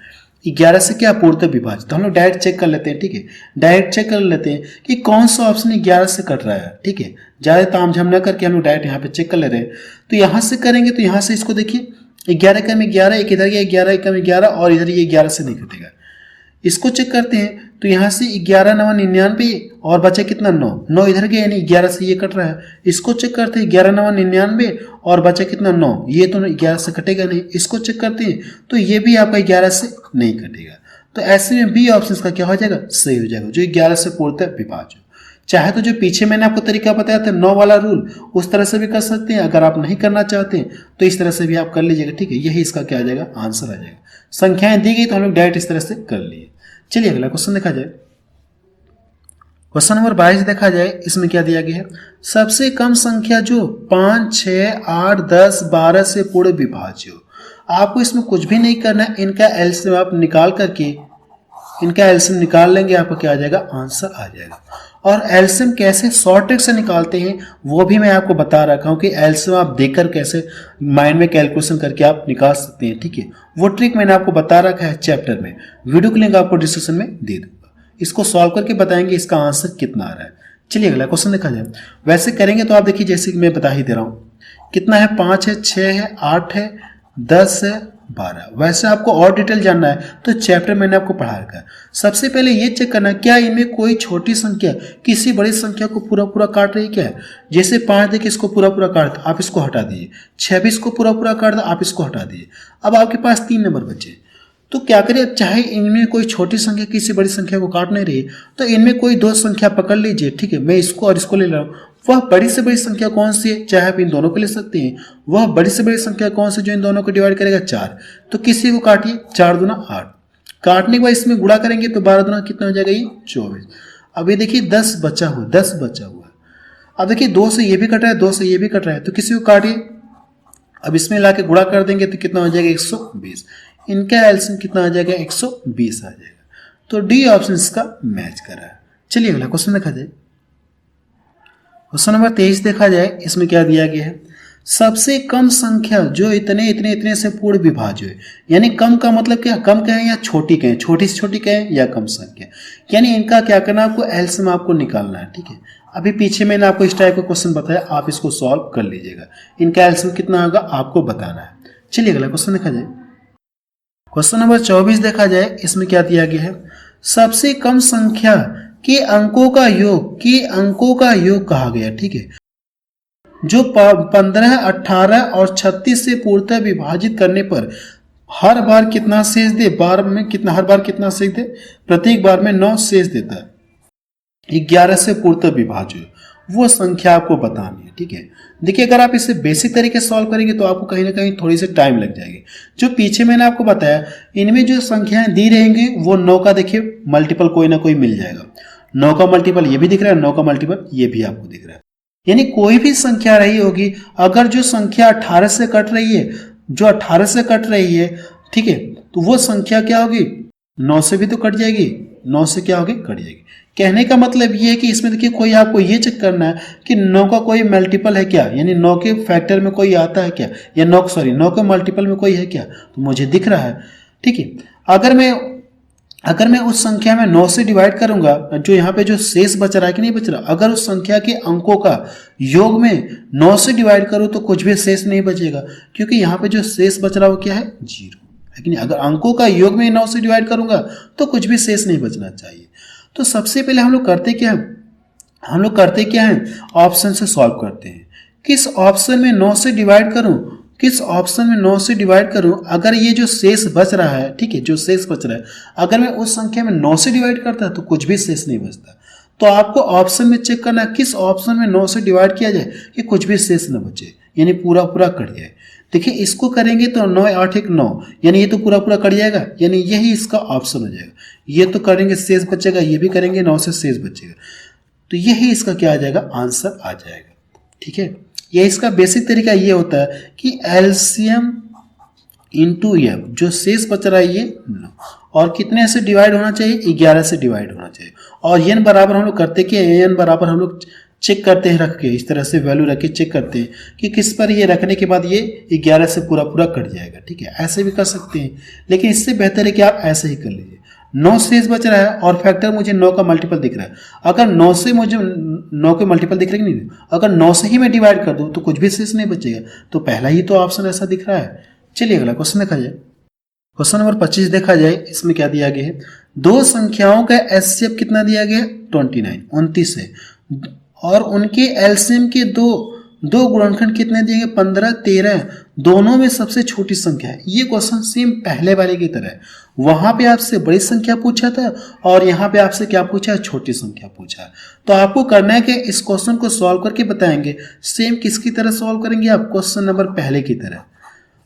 11 से क्या पूर्णतः विभाज्य। तो हम लोग डायरेक्ट चेक कर लेते हैं। ठीक है, डायरेक्ट चेक कर लेते हैं कि कौन सा ऑप्शन 11 से कट रहा है। ठीक है, ज़्यादा तामझाम न करके हम लोग डायरेक्ट यहाँ पे चेक कर ले रहे हैं। तो यहाँ से करेंगे तो यहाँ से इसको देखिए 11 कम 11, एक इधर गया 11 कम 11 और इधर ये 11 से नहीं कटेगा। इसको चेक करते हैं तो यहाँ से 11 9 99 और बचा कितना 9 इधर गया यानी 11 से ये कट रहा है। इसको चेक करते हैं 11 9 99 और बचा कितना 9, ये तो 11 से कटेगा नहीं। इसको चेक करते हैं तो ये भी आपका 11 से नहीं कटेगा। तो ऐसे में बी ऑप्शन का क्या हो जाएगा, सही हो जाएगा, जो 11 से पूर्णतः विभाज्य। चाहे तो जो पीछे मैंने आपको तरीका बताया था 9 वाला रूल, उस तरह से भी कर सकते हैं। अगर आप नहीं करना चाहते हैं तो इस तरह से भी आप कर लीजिएगा। ठीक है, यही इसका क्या आ जाएगा, आंसर आ जाएगा। संख्याएं दी गई तो हम लोग डायरेक्ट इस तरह से कर लिए। चलिए अगला क्वेश्चन देखा जाए। क्वेश्चन नंबर 22 देखा जाए। इसमें क्या दिया गया है, सबसे कम संख्या जो 5 6 8 10 12 से पूर्ण विभाज्य हो। आपको इसमें कुछ भी नहीं करना है, इनका एलसीएम आप निकाल करके इनका एलसीएम निकाल लेंगे, आपको क्या आ जाएगा, आंसर आ जाएगा। और एलसीएम कैसे शॉर्ट ट्रिक से निकालते हैं वो भी मैं आपको बता रखा हूँ कि एलसीएम आप देखकर कैसे माइंड में कैलकुलेशन करके आप निकाल सकते हैं। ठीक है, वो ट्रिक मैंने आपको बता रखा है चैप्टर में, वीडियो की लिंक आपको डिस्क्रिप्शन में दे दूंगा। इसको सॉल्व करके बताएंगे इसका आंसर कितना आ रहा है। चलिए अगला क्वेश्चन देखा जाए। वैसे करेंगे तो आप देखिए जैसे कि मैं बता ही दे रहा हूँ, कितना है 5 है 6 है 8 है 10 है 12। वैसे आपको और डिटेल जानना है तो चैप्टर मैंने आपको पढ़ा रखा है। सबसे पहले ये चेक करना क्या इनमें कोई छोटी संख्या किसी बड़ी संख्या को पूरा पूरा काट रही क्या है। जैसे 5 देखिए इसको पूरा पूरा काट, आप इसको हटा दीजिए। 6 भी इसको पूरा पूरा काट दो, आप इसको हटा दीजिए। अब आपके पास 3 नंबर बचे। तो क्या करें, चाहे इनमें कोई छोटी संख्या किसी बड़ी संख्या को काट नहीं रही तो इनमें कोई 2 संख्या पकड़ लीजिए। ठीक है, मैं इसको और इसको ले रहा हूँ। वह बड़ी से बड़ी संख्या कौन सी है, चाहे आप इन दोनों को ले सकते हैं, वह बड़ी से बड़ी संख्या कौन सी जो इन दोनों को डिवाइड करेगा, 4। तो किसी को काटिए, 4 दूना 8, काटने के बाद इसमें गुणा करेंगे तो 12 दूना कितना हो जाएगा, ये 24। अब ये देखिए 10 बचा हुआ, 10 बचा हुआ। अब देखिए 2 से ये भी कट रहा है, 2 से ये भी कट रहा है, तो किसी को काटिए। अब इसमें ला के गुणा कर देंगे तो कितना हो जाएगा, 120। इनका एलसीएम कितना आ जाएगा, 120 आ जाएगा। तो डी ऑप्शन इसका मैच कर रहा है। चलिए अगला क्वेश्चन देखा जाए। क्वेश्चन नंबर 23 देखा जाए, इसमें क्या दिया गया है, सबसे कम संख्या जो इतने इतने इतने से पूर्ण विभाज्य है। यानी कम का मतलब क्या, कम कहें या छोटी कहें, छोटी से छोटी कहें या कम संख्या, यानी इनका क्या करना, आपको एलसीएम आपको निकालना है। ठीक है, अभी पीछे मैंने आपको इस टाइप का क्वेश्चन बताया, आप इसको सॉल्व कर लीजिएगा। इनका एलसीएम कितना होगा आपको बताना है। चलिए अगला क्वेश्चन देखा जाए। क्वेश्चन नंबर 24 देखा जाए, इसमें क्या दिया गया है, सबसे कम संख्या के अंकों का योग कहा गया। ठीक है, जो 15, 18 और 36 से पूर्णतः विभाजित करने पर हर बार कितना शेष दे, हर बार कितना शेष दे, प्रत्येक बार में 9 शेष देता है। 11 से पूर्णतः विभाज्य वो संख्या आपको बतानी है। ठीक है, देखिए अगर आप इसे बेसिक तरीके से सॉल्व करेंगे तो आपको कहीं ना कहीं थोड़ी सी टाइम लग जाएगी। जो पीछे मैंने आपको बताया, इनमें जो संख्याएं दी रहेंगी वो 9 का देखिए मल्टीपल कोई ना कोई मिल जाएगा। 9 का मल्टीपल ये भी दिख रहा है, 9 का मल्टीपल ये भी आपको दिख रहा है। यानी कोई भी संख्या रही होगी, अगर जो संख्या 18 से कट रही है, जो 18 से कट रही है, ठीक है, तो वो संख्या क्या होगी, 9 से भी तो कट जाएगी, 9 से क्या होगी, कट जाएगी। कहने का मतलब ये है कि इसमें देखिए कोई आपको ये चेक करना है कि 9 का कोई मल्टीपल है क्या, यानी 9 के फैक्टर में कोई आता है क्या, या 9 के मल्टीपल में कोई है क्या, तो मुझे दिख रहा है। ठीक है, अगर मैं उस संख्या में 9 से डिवाइड करूंगा, जो यहाँ पे जो शेष बच रहा है कि नहीं बच रहा, अगर उस संख्या के अंकों का योग में 9 से डिवाइड करूं तो कुछ भी शेष नहीं बचेगा, क्योंकि यहाँ पे जो शेष बच रहा है वो क्या है, 0 है कि नहीं। अगर अंकों का योग में 9 से डिवाइड करूंगा तो कुछ भी शेष नहीं बचना चाहिए। तो सबसे पहले हम लोग करते क्या है, ऑप्शन से सॉल्व करते हैं। किस ऑप्शन में 9 से डिवाइड करूं, अगर ये जो शेष बच रहा है, ठीक है, जो शेष बच रहा है, अगर मैं उस संख्या में 9 से डिवाइड करता तो कुछ भी शेष नहीं बचता। तो आपको ऑप्शन में चेक करना किस ऑप्शन में 9 से डिवाइड किया जाए कि कुछ भी शेष न बचे, यानी पूरा कट जाए। देखिए इसको करेंगे तो 9 8 1 9, यानी ये तो पूरा कट जाएगा, यानी यही इसका ऑप्शन हो जाएगा। ये तो करेंगे शेष बचेगा, ये भी करेंगे 9 से शेष बचेगा, तो यही इसका क्या आ जाएगा, आंसर आ जाएगा। ठीक है, ये इसका बेसिक तरीका ये होता है कि एलसीएम इंटू एफ, जो शेष बच रहा है ये 9, और कितने से डिवाइड होना चाहिए, 11 से डिवाइड होना चाहिए। और एन बराबर हम लोग करते कि एन बराबर हम लोग चेक करते हैं, रख के इस तरह से वैल्यू रख के चेक करते हैं कि किस पर ये रखने के बाद ये 11 से पूरा कट जाएगा। ठीक है, ऐसे भी कर सकते हैं, लेकिन इससे बेहतर है कि आप ऐसे ही कर लीजिए। 9 शेष बच रहा है और फैक्टर मुझे 9 का मल्टीपल दिख रहा है। अगर 9 से मुझे 9 के मल्टीपल दिख रहे कि नहीं, अगर 9 से ही मैं डिवाइड कर दूं तो कुछ भी शेष नहीं बचेगा। तो पहला ही तो ऑप्शन ऐसा दिख रहा है। चलिए अगला क्वेश्चन देखा जाए। क्वेश्चन नंबर 25 देखा जाए, इसमें क्या दिया गया है, दो संख्याओं का एचसीएफ कितना दिया गया है, 29 है, और उनके एलसीएम के दो गुणनखंड कितने दिए गए, 15 13, दोनों में सबसे छोटी संख्या है। ये क्वेश्चन सेम पहले वाले की तरह है। वहां पे आपसे बड़ी संख्या पूछा था और यहाँ पे आपसे क्या पूछा है, छोटी संख्या पूछा है। तो आपको करना है कि इस क्वेश्चन को सॉल्व करके बताएंगे। सेम किसकी तरह सॉल्व करेंगे आप, क्वेश्चन नंबर पहले की तरह।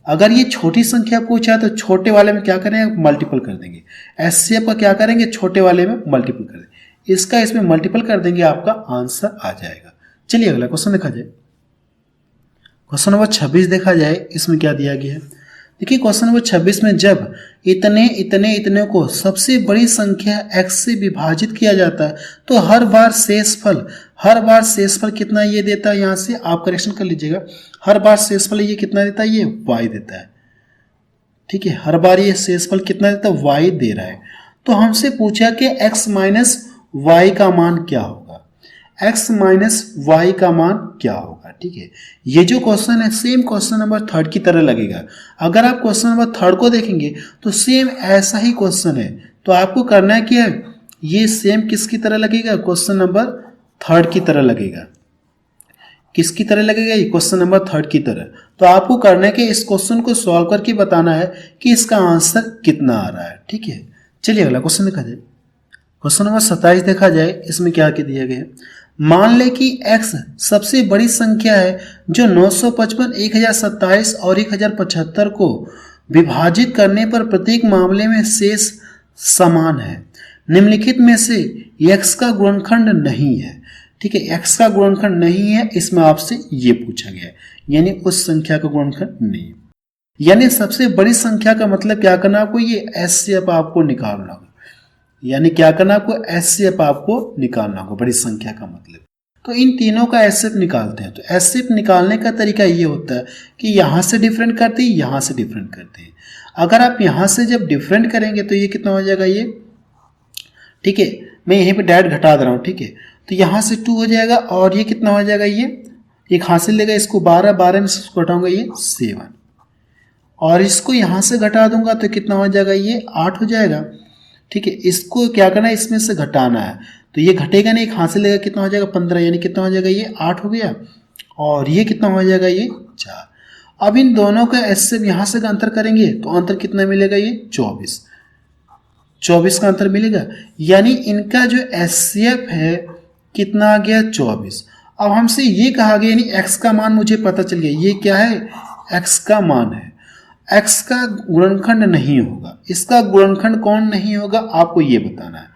अगर ये छोटी संख्या पूछा है तो छोटे वाले में क्या करेंगे, मल्टीपल कर देंगे। एचसीएफ का क्या करेंगे, छोटे वाले में मल्टीपल कर देंगे, इसका इसमें मल्टीपल कर देंगे, आपका आंसर आ जाएगा। चलिए अगला क्वेश्चन देखा जाए। क्वेश्चन नंबर 26 देखा जाए, इसमें क्या दिया गया है, देखिए क्वेश्चन नंबर 26 में जब इतने को सबसे बड़ी संख्या x से विभाजित किया जाता है तो हर बार शेषफल कितना ये देता है, यहाँ से आप करेक्शन कर लीजिएगा। हर बार शेषफल ये कितना देता है, ये y देता है। ठीक है, हर बार ये शेषफल कितना देता है, y दे रहा है। तो हमसे पूछा कि x माइनस y का मान क्या होगा, x माइनस y का मान क्या होगा। ठीक है, ये जो क्वेश्चन है सेम क्वेश्चन नंबर 3 की तरह लगेगा। अगर आप क्वेश्चन नंबर 3 को देखेंगे तो सेम ऐसा ही क्वेश्चन है। तो आपको करना है क्या है, ये सेम किसकी तरह लगेगा, क्वेश्चन नंबर 3 की तरह लगेगा। किसकी तरह लगेगा, ये क्वेश्चन नंबर 3 की तरह। तो आपको करना है कि इस क्वेश्चन को सॉल्व करके बताना है कि इसका आंसर कितना आ रहा है। ठीक है, चलिए अगला क्वेश्चन देखा जाए। क्वेश्चन नंबर 27 देखा जाए, इसमें क्या दिया गया है, मान लें कि x सबसे बड़ी संख्या है जो 955, 1027 और 1075 को विभाजित करने पर प्रत्येक मामले में शेष समान है। निम्नलिखित में से x का गुणनखंड नहीं है। ठीक है, x का गुणनखंड नहीं है, इसमें आपसे ये पूछा गया है, यानी उस संख्या का गुणनखंड नहीं है। यानी सबसे बड़ी संख्या का मतलब क्या करना आपको, ये एचसीएफ आपको निकालना होगा। यानी क्या करना आपको, एचसीएफ आपको निकालना होगा बड़ी संख्या का मतलब। तो इन तीनों का एचसीएफ निकालते हैं। तो एचसीएफ निकालने का तरीका ये होता है कि यहाँ से डिफरेंट करते हैं, यहाँ से डिफरेंट करते हैं। अगर आप यहाँ से जब डिफरेंट करेंगे तो ये कितना हो जाएगा ये, ठीक है, मैं यहीं पे डायरेक्ट घटा दे रहा हूँ। ठीक है, तो यहाँ से 2 हो जाएगा और ये कितना हो जाएगा, ये एक हासिल लेगा, इसको 12, 12 में से इसको घटाऊंगा ये 7, और इसको यहाँ से घटा दूंगा तो कितना हो जाएगा, ये 8 हो जाएगा। ठीक है, इसको क्या करना है, इसमें से घटाना है, तो ये घटेगा नहीं, एक हासिल लेगा, कितना हो जाएगा 15, यानी कितना हो जाएगा, ये 8 हो गया, और ये कितना हो जाएगा, ये 4। अब इन दोनों का एचसीएफ यहाँ से अंतर करेंगे तो अंतर कितना मिलेगा, ये 24, 24 का अंतर मिलेगा। यानी इनका जो एचसीएफ है कितना आ गया, 24। अब हमसे ये कहा गया, यानी x का मान मुझे पता चल गया, ये क्या है, x का मान है। x का गुणनखंड नहीं होगा, इसका गुणनखंड कौन नहीं होगा आपको ये बताना है।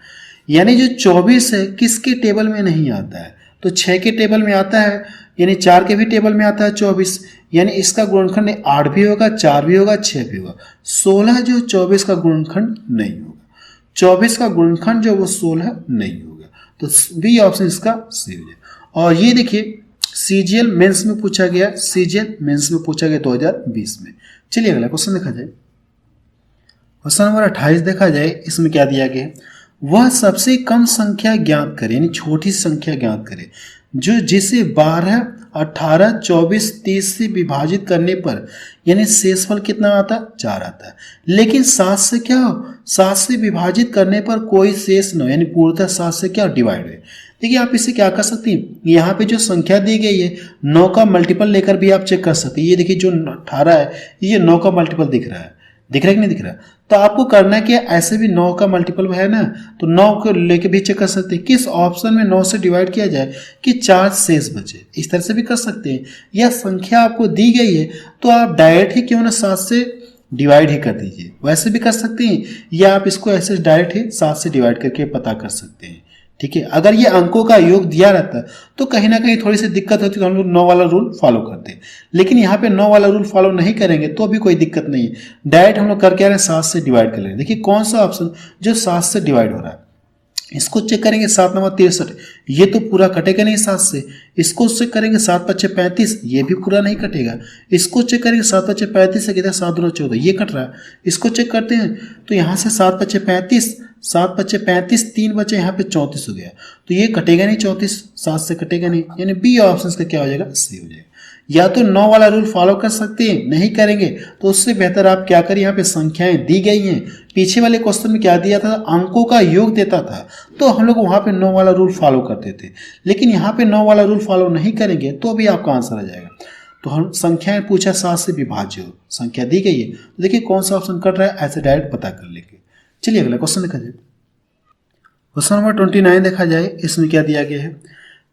यानी जो 24 है किसके टेबल में नहीं आता है, तो 6 के टेबल में आता है, यानी 4 के भी टेबल में आता है 24, यानी इसका गुणनखंड 8 भी होगा, 4 भी होगा, 6 भी होगा। 16 जो 24 का गुणनखंड नहीं होगा, 24 का गुणनखंड जो वो 16 नहीं होगा, तो बी ऑप्शन इसका सी हो जाए। और ये देखिए सीजीएल मेंस में पूछा गया, सीजीएल मेंस में पूछा गया 2020 में। चलिए अगला क्वेश्चन देखा जाए। क्वेश्चन नंबर 28 देखा जाए, इसमें क्या दिया गया है, वह सबसे कम संख्या ज्ञात करे, यानी छोटी संख्या ज्ञात करे जो जिसे 12, 18, 24, 30 से विभाजित करने पर यानी शेषफल कितना आता है, 4 आता है। लेकिन 7 से क्या हो, 7 से विभाजित करने पर कोई शेष न हो, यानी पूर्णतः 7 से क्या डिवाइड है। देखिए आप इसे क्या कर सकते हैं, यहाँ पे जो संख्या दी गई है 9 का मल्टीपल लेकर भी आप चेक कर सकते हैं। ये देखिए जो 18 है ये 9 का मल्टीपल दिख रहा है, दिख रहा है कि नहीं दिख रहा है। तो आपको करना है कि ऐसे भी 9 का मल्टीपल है ना, तो 9 को लेके भी चेक कर सकते हैं किस ऑप्शन में 9 से डिवाइड किया जाए कि 4 शेष बचे। इस तरह से भी कर सकते हैं, या संख्या आपको दी गई है तो आप डायरेक्ट ही क्यों ना 7 से डिवाइड ही कर दीजिए, वैसे भी कर सकते हैं, या आप इसको ऐसे डायरेक्ट ही 7 से डिवाइड करके पता कर सकते हैं। ठीक है, अगर ये अंकों का योग दिया रहता तो कहीं ना कहीं थोड़ी सी दिक्कत होती, तो हम लोग 9 वाला रूल फॉलो करते, लेकिन यहाँ पे 9 वाला रूल फॉलो नहीं करेंगे तो भी कोई दिक्कत नहीं है, डायरेक्ट हम लोग करके आ रहे हैं 7 से डिवाइड कर लेंगे। देखिए कौन सा ऑप्शन जो 7 से डिवाइड हो रहा है, इसको चेक करेंगे 7 9 63, ये तो पूरा कटेगा नहीं 7 से। इसको चेक करेंगे 7 5 35, ये भी पूरा नहीं कटेगा। इसको चेक करेंगे 7 5 35 से कितना 7 2 14, ये कट रहा है। इसको चेक करते हैं तो यहाँ से 7 5 35, 7 5 35, 3 बचे यहाँ पे 34 हो गया, तो ये कटेगा नहीं 34, 7 से कटेगा नहीं, यानी बी ऑप्शन का क्या हो जाएगा, सी हो जाएगा। या तो 9 वाला रूल फॉलो कर सकते हैं, नहीं करेंगे तो उससे बेहतर आप क्या करिए, यहाँ पे संख्याएं दी गई हैं, पीछे वाले क्वेश्चन में क्या दिया था, अंकों का योग देता था, तो हम लोग वहाँ पे 9 वाला रूल फॉलो करते थे। लेकिन यहाँ पे 9 वाला रूल फॉलो नहीं करेंगे तो भी आपका आंसर आ जाएगा। तो हम संख्याएं पूछा 7 से विभाज्य हो, संख्या दी गई है, तो देखिए कौन सा ऑप्शन कट रहा है, ऐसे डायरेक्ट पता कर लेंगे। चलिए अगला क्वेश्चन देखा जाए। क्वेश्चन नंबर 29 देखा जाए, इसमें क्या दिया गया है,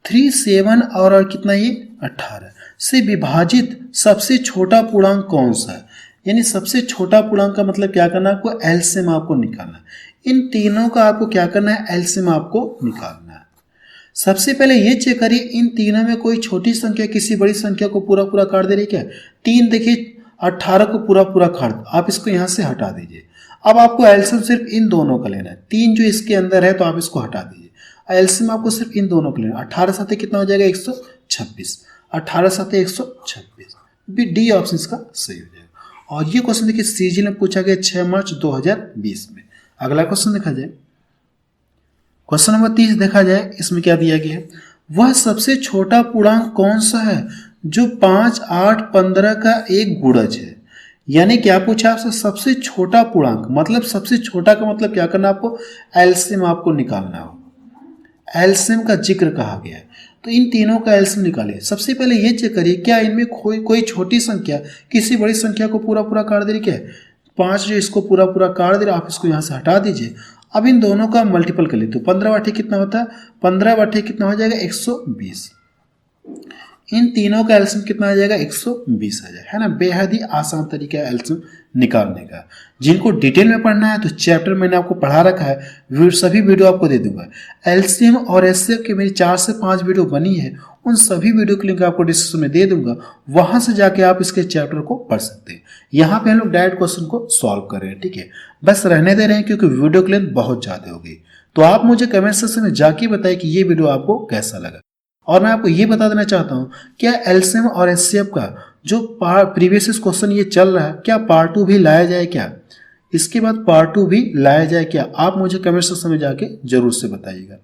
3, 7 और कितना ये 18 से विभाजित सबसे छोटा पूर्णांक कौन सा है। यानी सबसे छोटा पूर्णांक का मतलब क्या करना है, आपको एलसीएम आपको निकालना है। इन तीनों का आपको क्या करना है, एलसीएम आपको निकालना है। सबसे पहले ये चेक करिए इन तीनों में कोई छोटी संख्या किसी बड़ी संख्या को पूरा पूरा काट दे रही क्या। 3 देखिए 18 को पूरा पूरा काट, आप इसको यहाँ से हटा दीजिए। अब आपको एलसीएम सिर्फ इन दोनों का लेना है, 3 जो इसके अंदर है तो आप इसको हटा दीजिए। एलसीएम आपको सिर्फ इन दोनों का लेना है। 18 साथ कितना हो जाएगा 126, 18 साथ 126, बी डी ऑप्शन इसका सही हो जाएगा। और ये क्वेश्चन देखिए सीजी में पूछा गया 6 मार्च 2020 में। अगला क्वेश्चन देखा जाए, क्वेश्चन नंबर 30 देखा जाए, इसमें क्या दिया गया है, वह सबसे छोटा पूर्णांक कौन सा है जो 5, 8, 15 का एक गुणज है। यानी क्या पूछा आपसे, सबसे छोटा पूर्णांक, मतलब सबसे छोटा का मतलब क्या करना, आपको एलसीएम आपको निकालना हो। एलसीएम का जिक्र कहा गया है, तो इन तीनों का एलसीएम निकालिए। सबसे पहले ये चेक करिए क्या इनमें कोई छोटी संख्या किसी बड़ी संख्या को पूरा पूरा काट दे रही क्या है। 5 जो इसको पूरा पूरा काट दे रहा, आप इसको यहाँ से हटा दीजिए। अब इन दोनों का मल्टीपल कर ले तो 15/8 कितना होता है, 15/8 कितना हो जाएगा 120। इन तीनों का एलसीएम कितना आ जाएगा 120 आ जाएगा, है ना। बेहद ही आसान तरीका है एलसीएम निकालने का। जिनको डिटेल में पढ़ना है तो चैप्टर मैंने आपको पढ़ा रखा है, सभी वीडियो आपको दे दूंगा। एलसीएम और एचसीएफ की मेरी 4 से 5 वीडियो बनी है, उन सभी वीडियो के लिंक आपको डिस्क्रिप्शन में दे दूंगा, वहां से जाके आप इसके चैप्टर को पढ़ सकते हैं। यहाँ पे हम लोग डायरेक्ट क्वेश्चन को सॉल्व कर रहे हैं, ठीक है। बस रहने दे रहे हैं क्योंकि वीडियो की लेंथ बहुत ज्यादा होगी। तो आप मुझे कमेंट सेक्शन में जाके बताइए कि ये वीडियो आपको कैसा लगा। और मैं आपको ये बता देना चाहता हूँ, क्या एलसीएम और एचसीएफ का जो प्रीवियस क्वेश्चन ये चल रहा है, क्या पार्ट 2 भी लाया जाए क्या, इसके बाद पार्ट 2 भी लाया जाए क्या, आप मुझे कमेंट सेक्शन में जाके जरूर से बताइएगा।